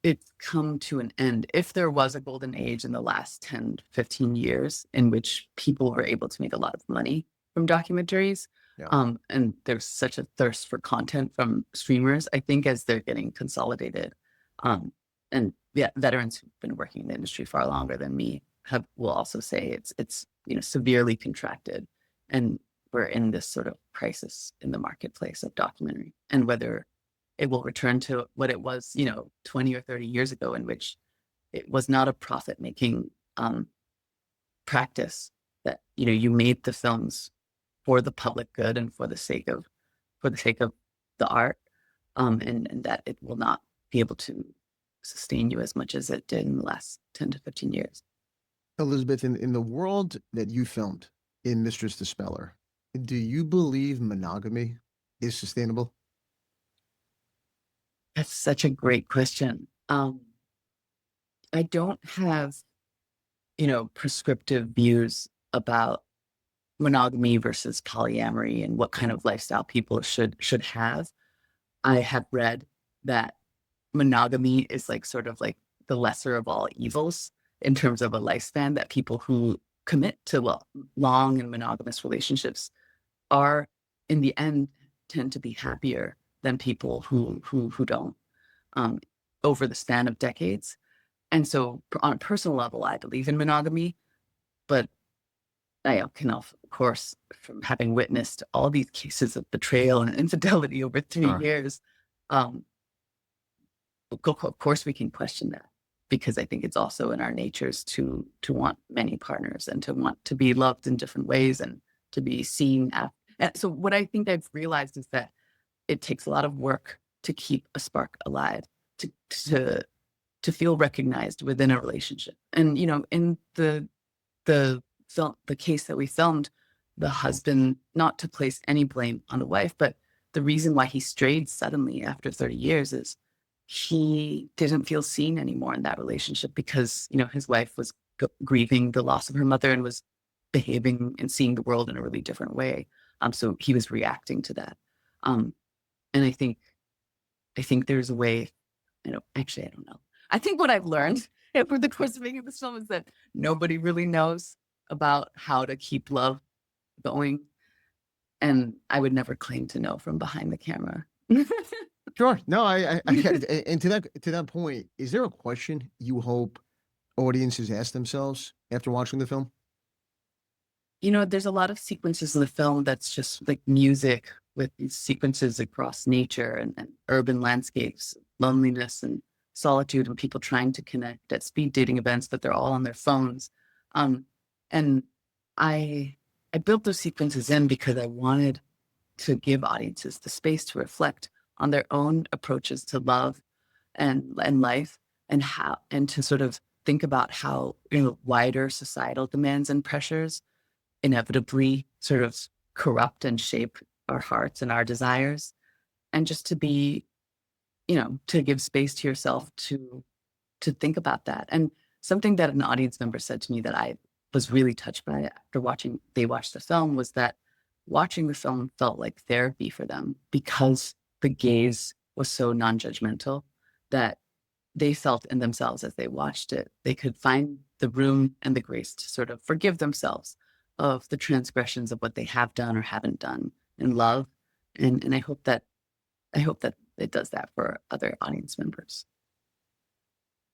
it's come to an end. If there was a golden age in the last 10, 15 years in which people were able to make a lot of money from documentaries, Yeah. and there's such a thirst for content from streamers, I think as they're getting consolidated, and yeah, veterans who've been working in the industry far longer than me will also say it's severely contracted, and we're in this sort of crisis in the marketplace of documentary, and whether it will return to what it was, 20 or 30 years ago, in which it was not a profit-making practice, that you made the films for the public good and for the sake of the art, and that it will not be able to sustain you as much as it did in the last 10 to 15 years. Elizabeth, in the world that you filmed in Mistress Dispeller, do you believe monogamy is sustainable? That's such a great question. I don't have, prescriptive views about monogamy versus polyamory and what kind of lifestyle people should have. I have read that monogamy is sort of like the lesser of all evils in terms of a lifespan, that people who commit to long and monogamous relationships are, in the end, tend to be happier than people who don't, over the span of decades. And so on a personal level, I believe in monogamy, but I can, of course, from having witnessed all these cases of betrayal and infidelity over 3 years, of course we can question that, because I think it's also in our natures to want many partners and to want to be loved in different ways and to be seen. And so what I think I've realized is that it takes a lot of work to keep a spark alive, to feel recognized within a relationship. And in the case that we filmed, the husband, not to place any blame on the wife, but the reason why he strayed suddenly after 30 years is he didn't feel seen anymore in that relationship, because his wife was grieving the loss of her mother and was behaving and seeing the world in a really different way. So he was reacting to that. And I think there's a way. Actually, I don't know. I think what I've learned over the course of making this film is that nobody really knows about how to keep love going, and I would never claim to know from behind the camera. Sure. No, I get it. And to that point, is there a question you hope audiences ask themselves after watching the film? There's a lot of sequences in the film that's just like music, with these sequences across nature and urban landscapes, loneliness and solitude, and people trying to connect at speed dating events, but they're all on their phones. And I built those sequences in because I wanted to give audiences the space to reflect on their own approaches to love and life, and to sort of think about how wider societal demands and pressures inevitably sort of corrupt and shape our hearts and our desires, and just to be, to give space to yourself to think about that. And something that an audience member said to me that I was really touched by after they watched the film was that watching the film felt like therapy for them, because the gaze was so non-judgmental that they felt in themselves as they watched it. They could find the room and the grace to sort of forgive themselves of the transgressions of what they have done or haven't done in love. And I hope that it does that for other audience members.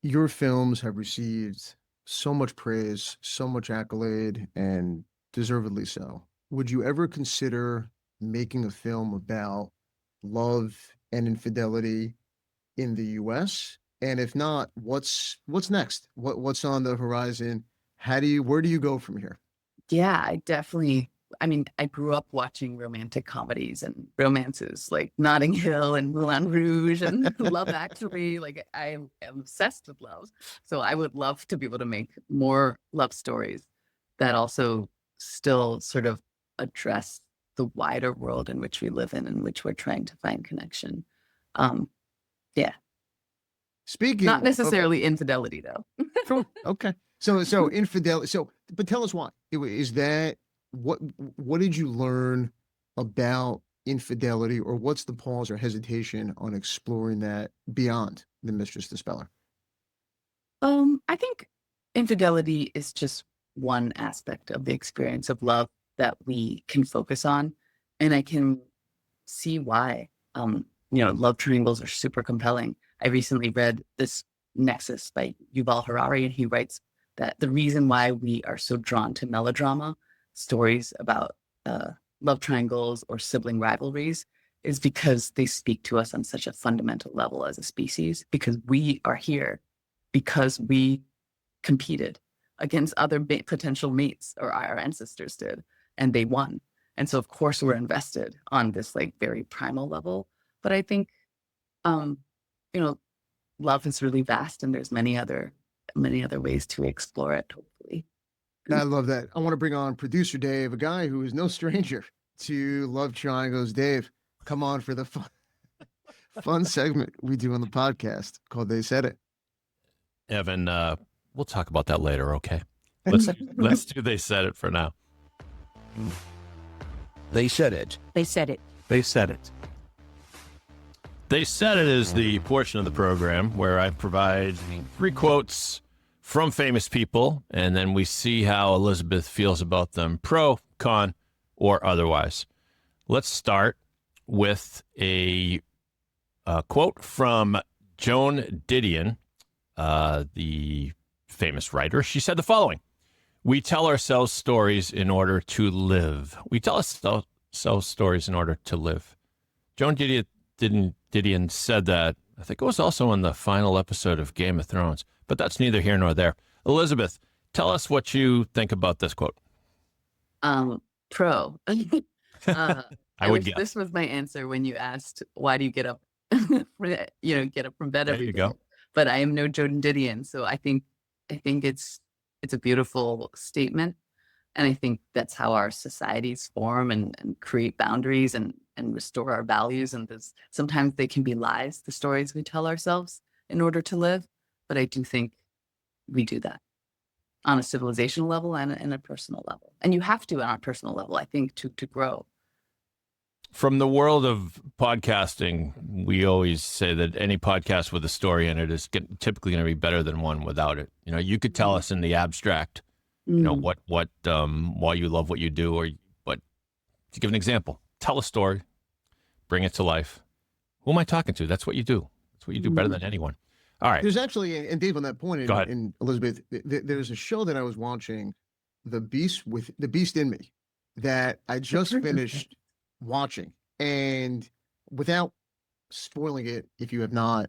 Your films have received so much praise, so much accolade, and deservedly so. Would you ever consider making a film about love and infidelity in the US? And if not, what's next? What's on the horizon? Where do you go from here? Yeah, I grew up watching romantic comedies and romances like Notting Hill and Moulin Rouge and Love Actually. Like, I am obsessed with love. So I would love to be able to make more love stories that also still sort of address the wider world in which we live in which we're trying to find connection. Yeah. Speaking Not necessarily infidelity, though. Sure. Okay. So infidelity. But tell us why. Is that what did you learn about infidelity, or what's the pause or hesitation on exploring that beyond the Mistress Dispeller? I think infidelity is just one aspect of the experience of love that we can focus on. And I can see why, love triangles are super compelling. I recently read this Nexus by Yuval Harari, and he writes that the reason why we are so drawn to melodrama, stories about love triangles or sibling rivalries, is because they speak to us on such a fundamental level as a species, because we are here because we competed against other potential mates, or our ancestors did, and they won. And so, of course, we're invested on this like very primal level. But I think, love is really vast, and there's many other ways to explore it, hopefully. I love that. I want to bring on producer Dave, a guy who is no stranger to love triangles. Dave, come on for the fun segment we do on the podcast called They Said It. Evan, we'll talk about that later, okay? Let's do They Said It for now. They said it. They said it. They said it. They Said It is the portion of the program where I provide 3 quotes from famous people, and then we see how Elizabeth feels about them, pro, con, or otherwise. Let's start with a quote from Joan Didion, the famous writer. She said the following: "We tell ourselves stories in order to live. We tell ourselves stories in order to live." Joan Didion said that. I think it was also in the final episode of Game of Thrones, but that's neither here nor there. Elizabeth, tell us what you think about this quote. Pro. I would guess. This was my answer when you asked, why do you get up, get up from bed There every you day? go. But I am no Joan Didion. So I think it's a beautiful statement. And I think that's how our societies form and create boundaries and restore our values. And sometimes they can be lies, the stories we tell ourselves in order to live. But I do think we do that on a civilizational level and a personal level. And you have to on a personal level, I think, to grow. From the world of podcasting, we always say that any podcast with a story in it is typically going to be better than one without it. You could tell us in the abstract, why you love what you do, but to give an example, tell a story, bring it to life. Who am I talking to? That's what you do. That's what you do better than anyone. All right. There's actually, and Dave, on that point, Go ahead. and Elizabeth, there's a show that I was watching, The Beast in Me, that I just finished watching. And without spoiling it, if you have not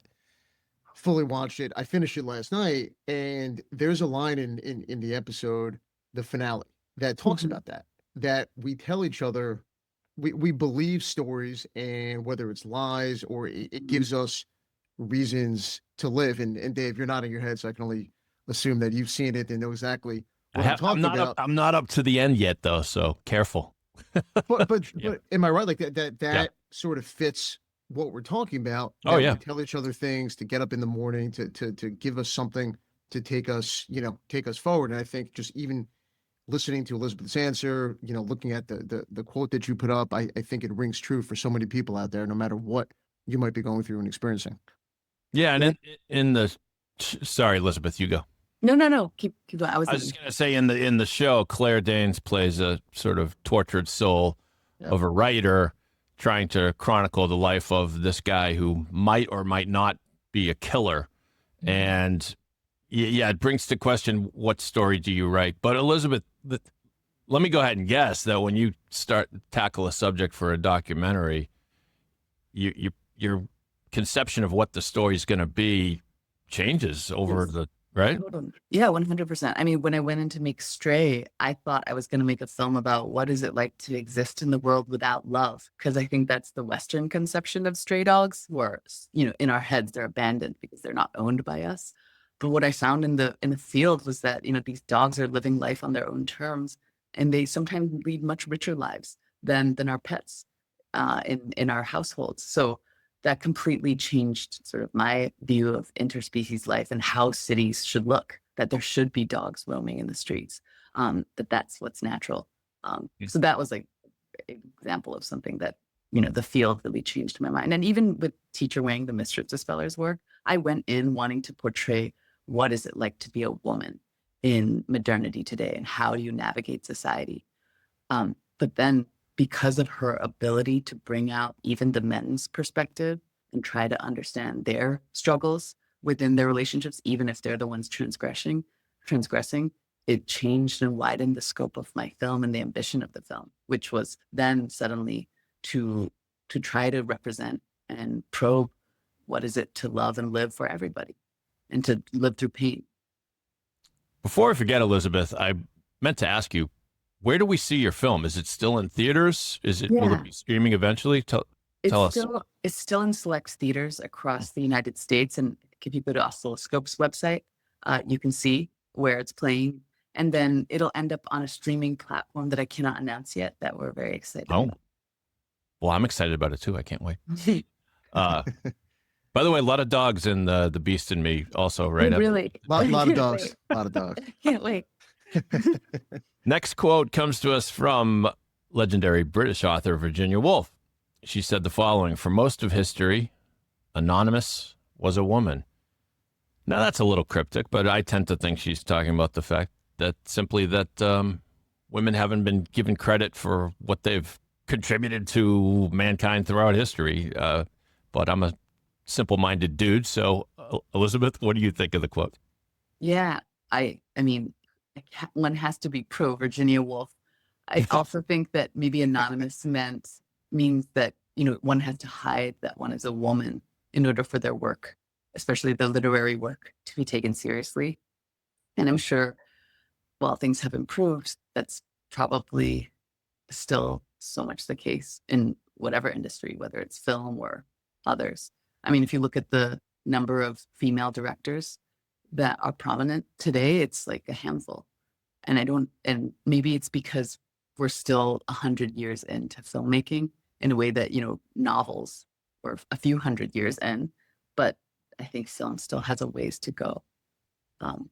fully watched it, I finished it last night, and there's a line in the episode, the finale, that talks about that we tell each other, we believe stories, and whether it's lies or it gives us reasons to live. And Dave, you're nodding your head, so I can only assume that you've seen it and know exactly what I'm talking about. I'm not up to the end yet, though, so careful. But Yeah. am I right? Like that Yeah. sort of fits what we're talking about. Oh, that yeah. We tell each other things to get up in the morning, to give us something to take us forward. And I think just even listening to Elizabeth's answer, looking at the quote that you put up, I think it rings true for so many people out there, no matter what you might be going through and experiencing. Yeah, and in the sorry, Elizabeth, you go. No. Keep going. I was just going to say in the show, Claire Danes plays a sort of tortured soul of a writer trying to chronicle the life of this guy who might or might not be a killer. And yeah, it brings to question, what story do you write? But Elizabeth, let me go ahead and guess that when you tackle a subject for a documentary, your conception of what the story is going to be changes over the, right? Yeah, 100%. I mean, when I went in to make Stray, I thought I was going to make a film about what is it like to exist in the world without love, because I think that's the Western conception of stray dogs, where in our heads they're abandoned because they're not owned by us. But what I found in the field was that these dogs are living life on their own terms, and they sometimes lead much richer lives than our pets in our households. So that completely changed sort of my view of interspecies life and how cities should look, that there should be dogs roaming in the streets, that's what's natural. So that was like an example of something that the field really changed my mind. And even with Teacher Wang, the Mistress Dispeller's work, I went in wanting to portray what is it like to be a woman in modernity today, and how do you navigate society. But then, because of her ability to bring out even the men's perspective and try to understand their struggles within their relationships, even if they're the ones transgressing, it changed and widened the scope of my film and the ambition of the film, which was then suddenly to try to represent and probe what is it to love and live for everybody and to live through pain. Before I forget, Elizabeth, I meant to ask you, where do we see your film? Is it still in theaters? Will it be streaming eventually? Tell us. It's still in select theaters across the United States. And if you go to Oscilloscope's website, you can see where it's playing. And then it'll end up on a streaming platform that I cannot announce yet, that we're very excited about. Well, I'm excited about it too. I can't wait. By the way, a lot of dogs in the Beast in Me also, right? Really? A lot of dogs. A lot of dogs. Can't wait. Next quote comes to us from legendary British author Virginia Woolf. She said the following: "For most of history, Anonymous was a woman." Now, that's a little cryptic, but I tend to think she's talking about the fact that women haven't been given credit for what they've contributed to mankind throughout history. But I'm a simple-minded dude. So, Elizabeth, what do you think of the quote? Yeah, I mean, one has to be pro Virginia Woolf. I also think that maybe anonymous means that, one has to hide that one is a woman in order for their work, especially the literary work, to be taken seriously. And I'm sure while things have improved, that's probably still so much the case in whatever industry, whether it's film or others. I mean, if you look at the number of female directors that are prominent today, it's like a handful. And maybe it's because we're still 100 years into filmmaking in a way that, novels were a few hundred years in, but I think film still has a ways to go.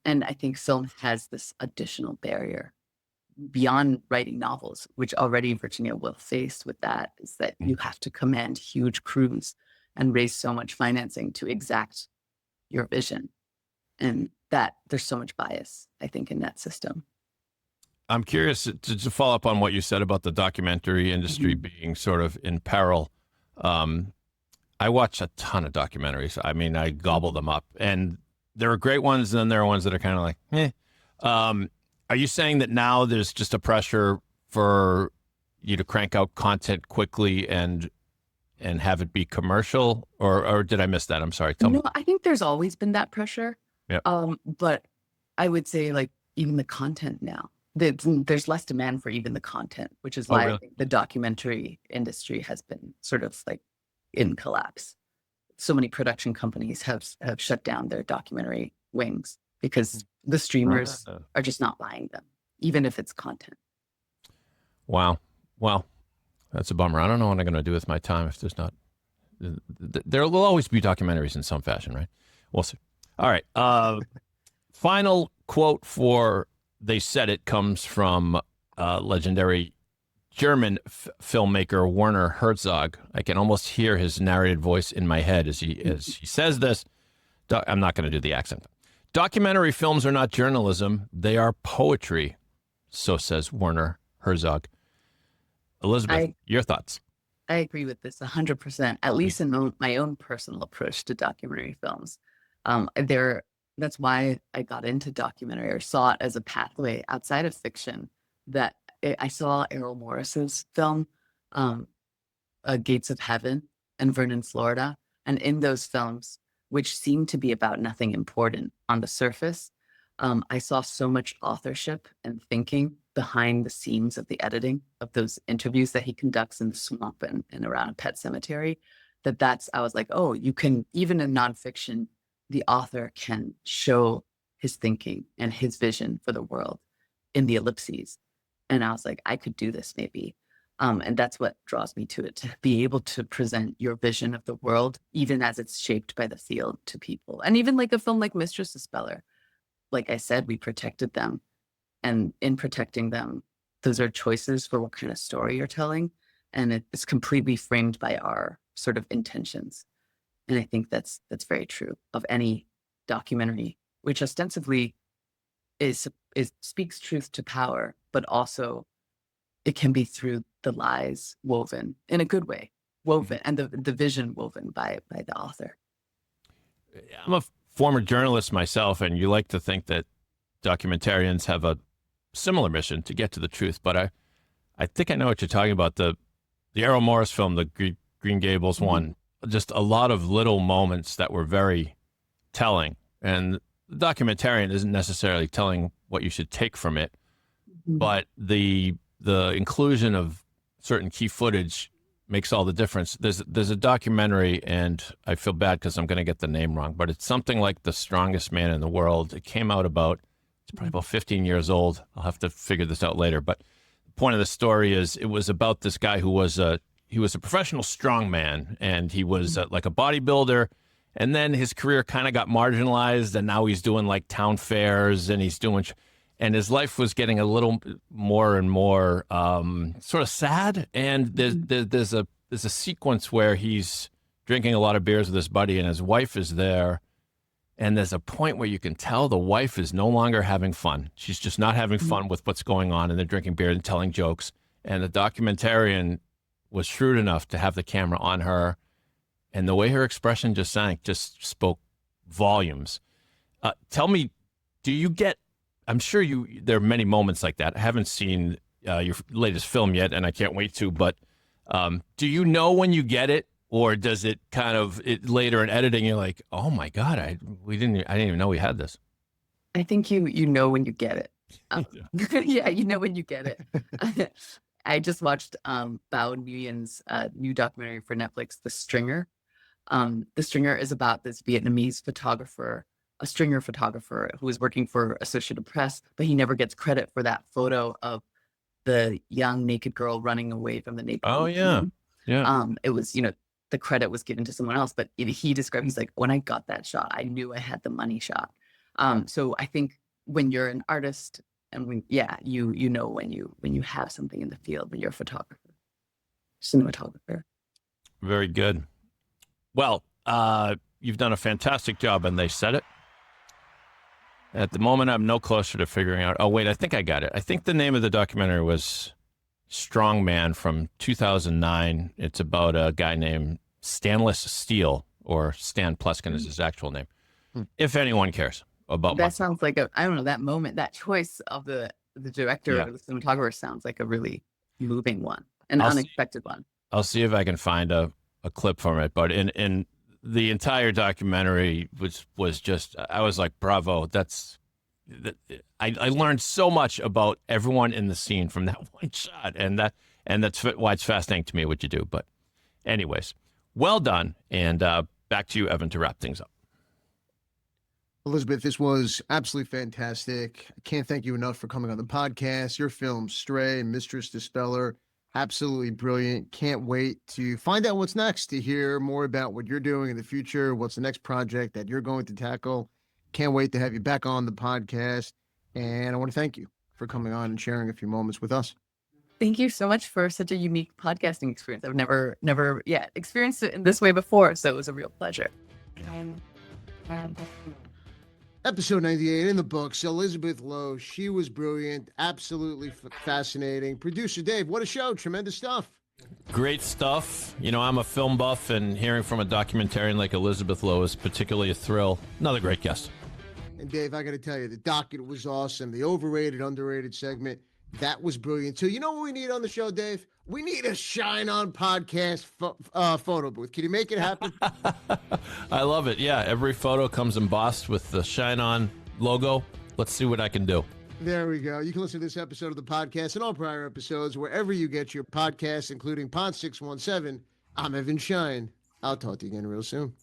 And I think film has this additional barrier beyond writing novels, which already Virginia Woolf faced with that, is that you have to command huge crews and raise so much financing to exact your vision. And that there's so much bias, I think, in that system. I'm curious to follow up on what you said about the documentary industry being sort of in peril. I watch a ton of documentaries. I mean, I gobble them up, and there are great ones, and then there are ones that are kind of like, eh. Are you saying that now there's just a pressure for you to crank out content quickly and have it be commercial, or did I miss that? I'm sorry. Tell me. I think there's always been that pressure. Yeah. But I would say, like, even the content now, there's less demand for even the content, which is why really? I think the documentary industry has been sort of like in collapse. So many production companies have shut down their documentary wings because the streamers are just not buying them, even if it's content. Wow. Well, that's a bummer. I don't know what I'm going to do with my time if there's not. There will always be documentaries in some fashion, right? We'll see. All right. Final quote for They Said It comes from legendary German filmmaker Werner Herzog. I can almost hear his narrated voice in my head as he says this. I'm not going to do the accent. Documentary films are not journalism. They are poetry. So says Werner Herzog. Elizabeth, your thoughts? I agree with this 100%, at least in my own personal approach to documentary films. That's why I got into documentary, or saw it as a pathway outside of fiction. That I saw Errol Morris's film, Gates of Heaven and Vernon, Florida. And in those films, which seemed to be about nothing important on the surface, I saw so much authorship and thinking behind the scenes of the editing of those interviews that he conducts in the swamp and around a pet cemetery. I was like, oh, you can, even in nonfiction, the author can show his thinking and his vision for the world in the ellipses. And I was like, I could do this maybe. And that's what draws me to it, to be able to present your vision of the world, even as it's shaped by the field, to people. And even like a film like Mistress Dispeller, like I said, we protected them. And in protecting them, those are choices for what kind of story you're telling. and it's completely framed by our sort of intentions. And I think that's very true of any documentary, which ostensibly is speaks truth to power, but also it can be through the lies woven in a good way, woven, and the vision woven by the author. I'm a former journalist myself, and you like to think that documentarians have a similar mission to get to the truth, but I think I know what you're talking about. The Errol Morris film, the Green Gables one, just a lot of little moments that were very telling. And the documentarian isn't necessarily telling what you should take from it, but the inclusion of certain key footage makes all the difference. There's a documentary, and I feel bad because I'm going to get the name wrong, but it's something like The Strongest Man in the World. It came out it's probably about 15 years old. I'll have to figure this out later. But the point of the story is it was about this guy who was a professional strongman, and he was like a bodybuilder. And then his career kind of got marginalized, and now he's doing like town fairs, and and his life was getting a little more and more sort of sad. And there's a sequence where he's drinking a lot of beers with his buddy, and his wife is there. And there's a point where you can tell the wife is no longer having fun. She's just not having fun with what's going on, and they're drinking beer and telling jokes. And the documentarian was shrewd enough to have the camera on her, and the way her expression just spoke volumes. Tell me, do you get? I'm sure there are many moments like that. I haven't seen your latest film yet, and I can't wait to. But do you know when you get it, or does it kind of later in editing? You're like, oh my god, I didn't even know we had this. I think you know when you get it. Yeah, you know when you get it. I just watched Bao Nguyen's new documentary for Netflix, The Stringer. The Stringer is about this Vietnamese photographer, a stringer photographer who is working for Associated Press, but he never gets credit for that photo of the young naked girl running away from the naked. Oh yeah, yeah. It was, the credit was given to someone else, but he described, he's like, when I got that shot, I knew I had the money shot. So I think when you're an artist, and you know when you have something in the field, when you're a photographer, cinematographer. Very good. Well, you've done a fantastic job, and they said it. At the moment, I'm no closer to figuring out. Oh, wait, I think I got it. I think the name of the documentary was Strongman from 2009. It's about a guy named Stanless Steele, or Stan Pleskin is his actual name. If anyone cares about that, sounds like I don't know, that moment, that choice of the director or the cinematographer sounds like a really moving one, an unexpected one. I'll see if I can find a clip from it, but in the entire documentary was just, I was like, bravo. I learned so much about everyone in the scene from that one shot, and that's why it's fascinating to me what you do. But anyways, well done, and back to you, Evan, to wrap things up. Elizabeth, this was absolutely fantastic. I can't thank you enough for coming on the podcast. Your film, Stray, Mistress Dispeller, absolutely brilliant. Can't wait to find out what's next, to hear more about what you're doing in the future. What's the next project that you're going to tackle? Can't wait to have you back on the podcast. And I want to thank you for coming on and sharing a few moments with us. Thank you so much for such a unique podcasting experience. I've never experienced it in this way before, so it was a real pleasure. Episode 98 in the books. Elizabeth Lowe, she was brilliant, absolutely fascinating. Producer Dave, what a show. Tremendous stuff. Great stuff. I'm a film buff, and hearing from a documentarian like Elizabeth Lowe is particularly a thrill. Another great guest. And Dave, I got to tell you, the docket was awesome. The overrated, underrated segment, that was brilliant too. You know what we need on the show, Dave? We need a Schein on podcast photo booth. Can you make it happen? I love it. Yeah, every photo comes embossed with the Schein on logo. Let's see what I can do. There we go. You can listen to this episode of the podcast and all prior episodes wherever you get your podcasts, including Pod 617. I'm Evan Schein. I'll talk to you again real soon.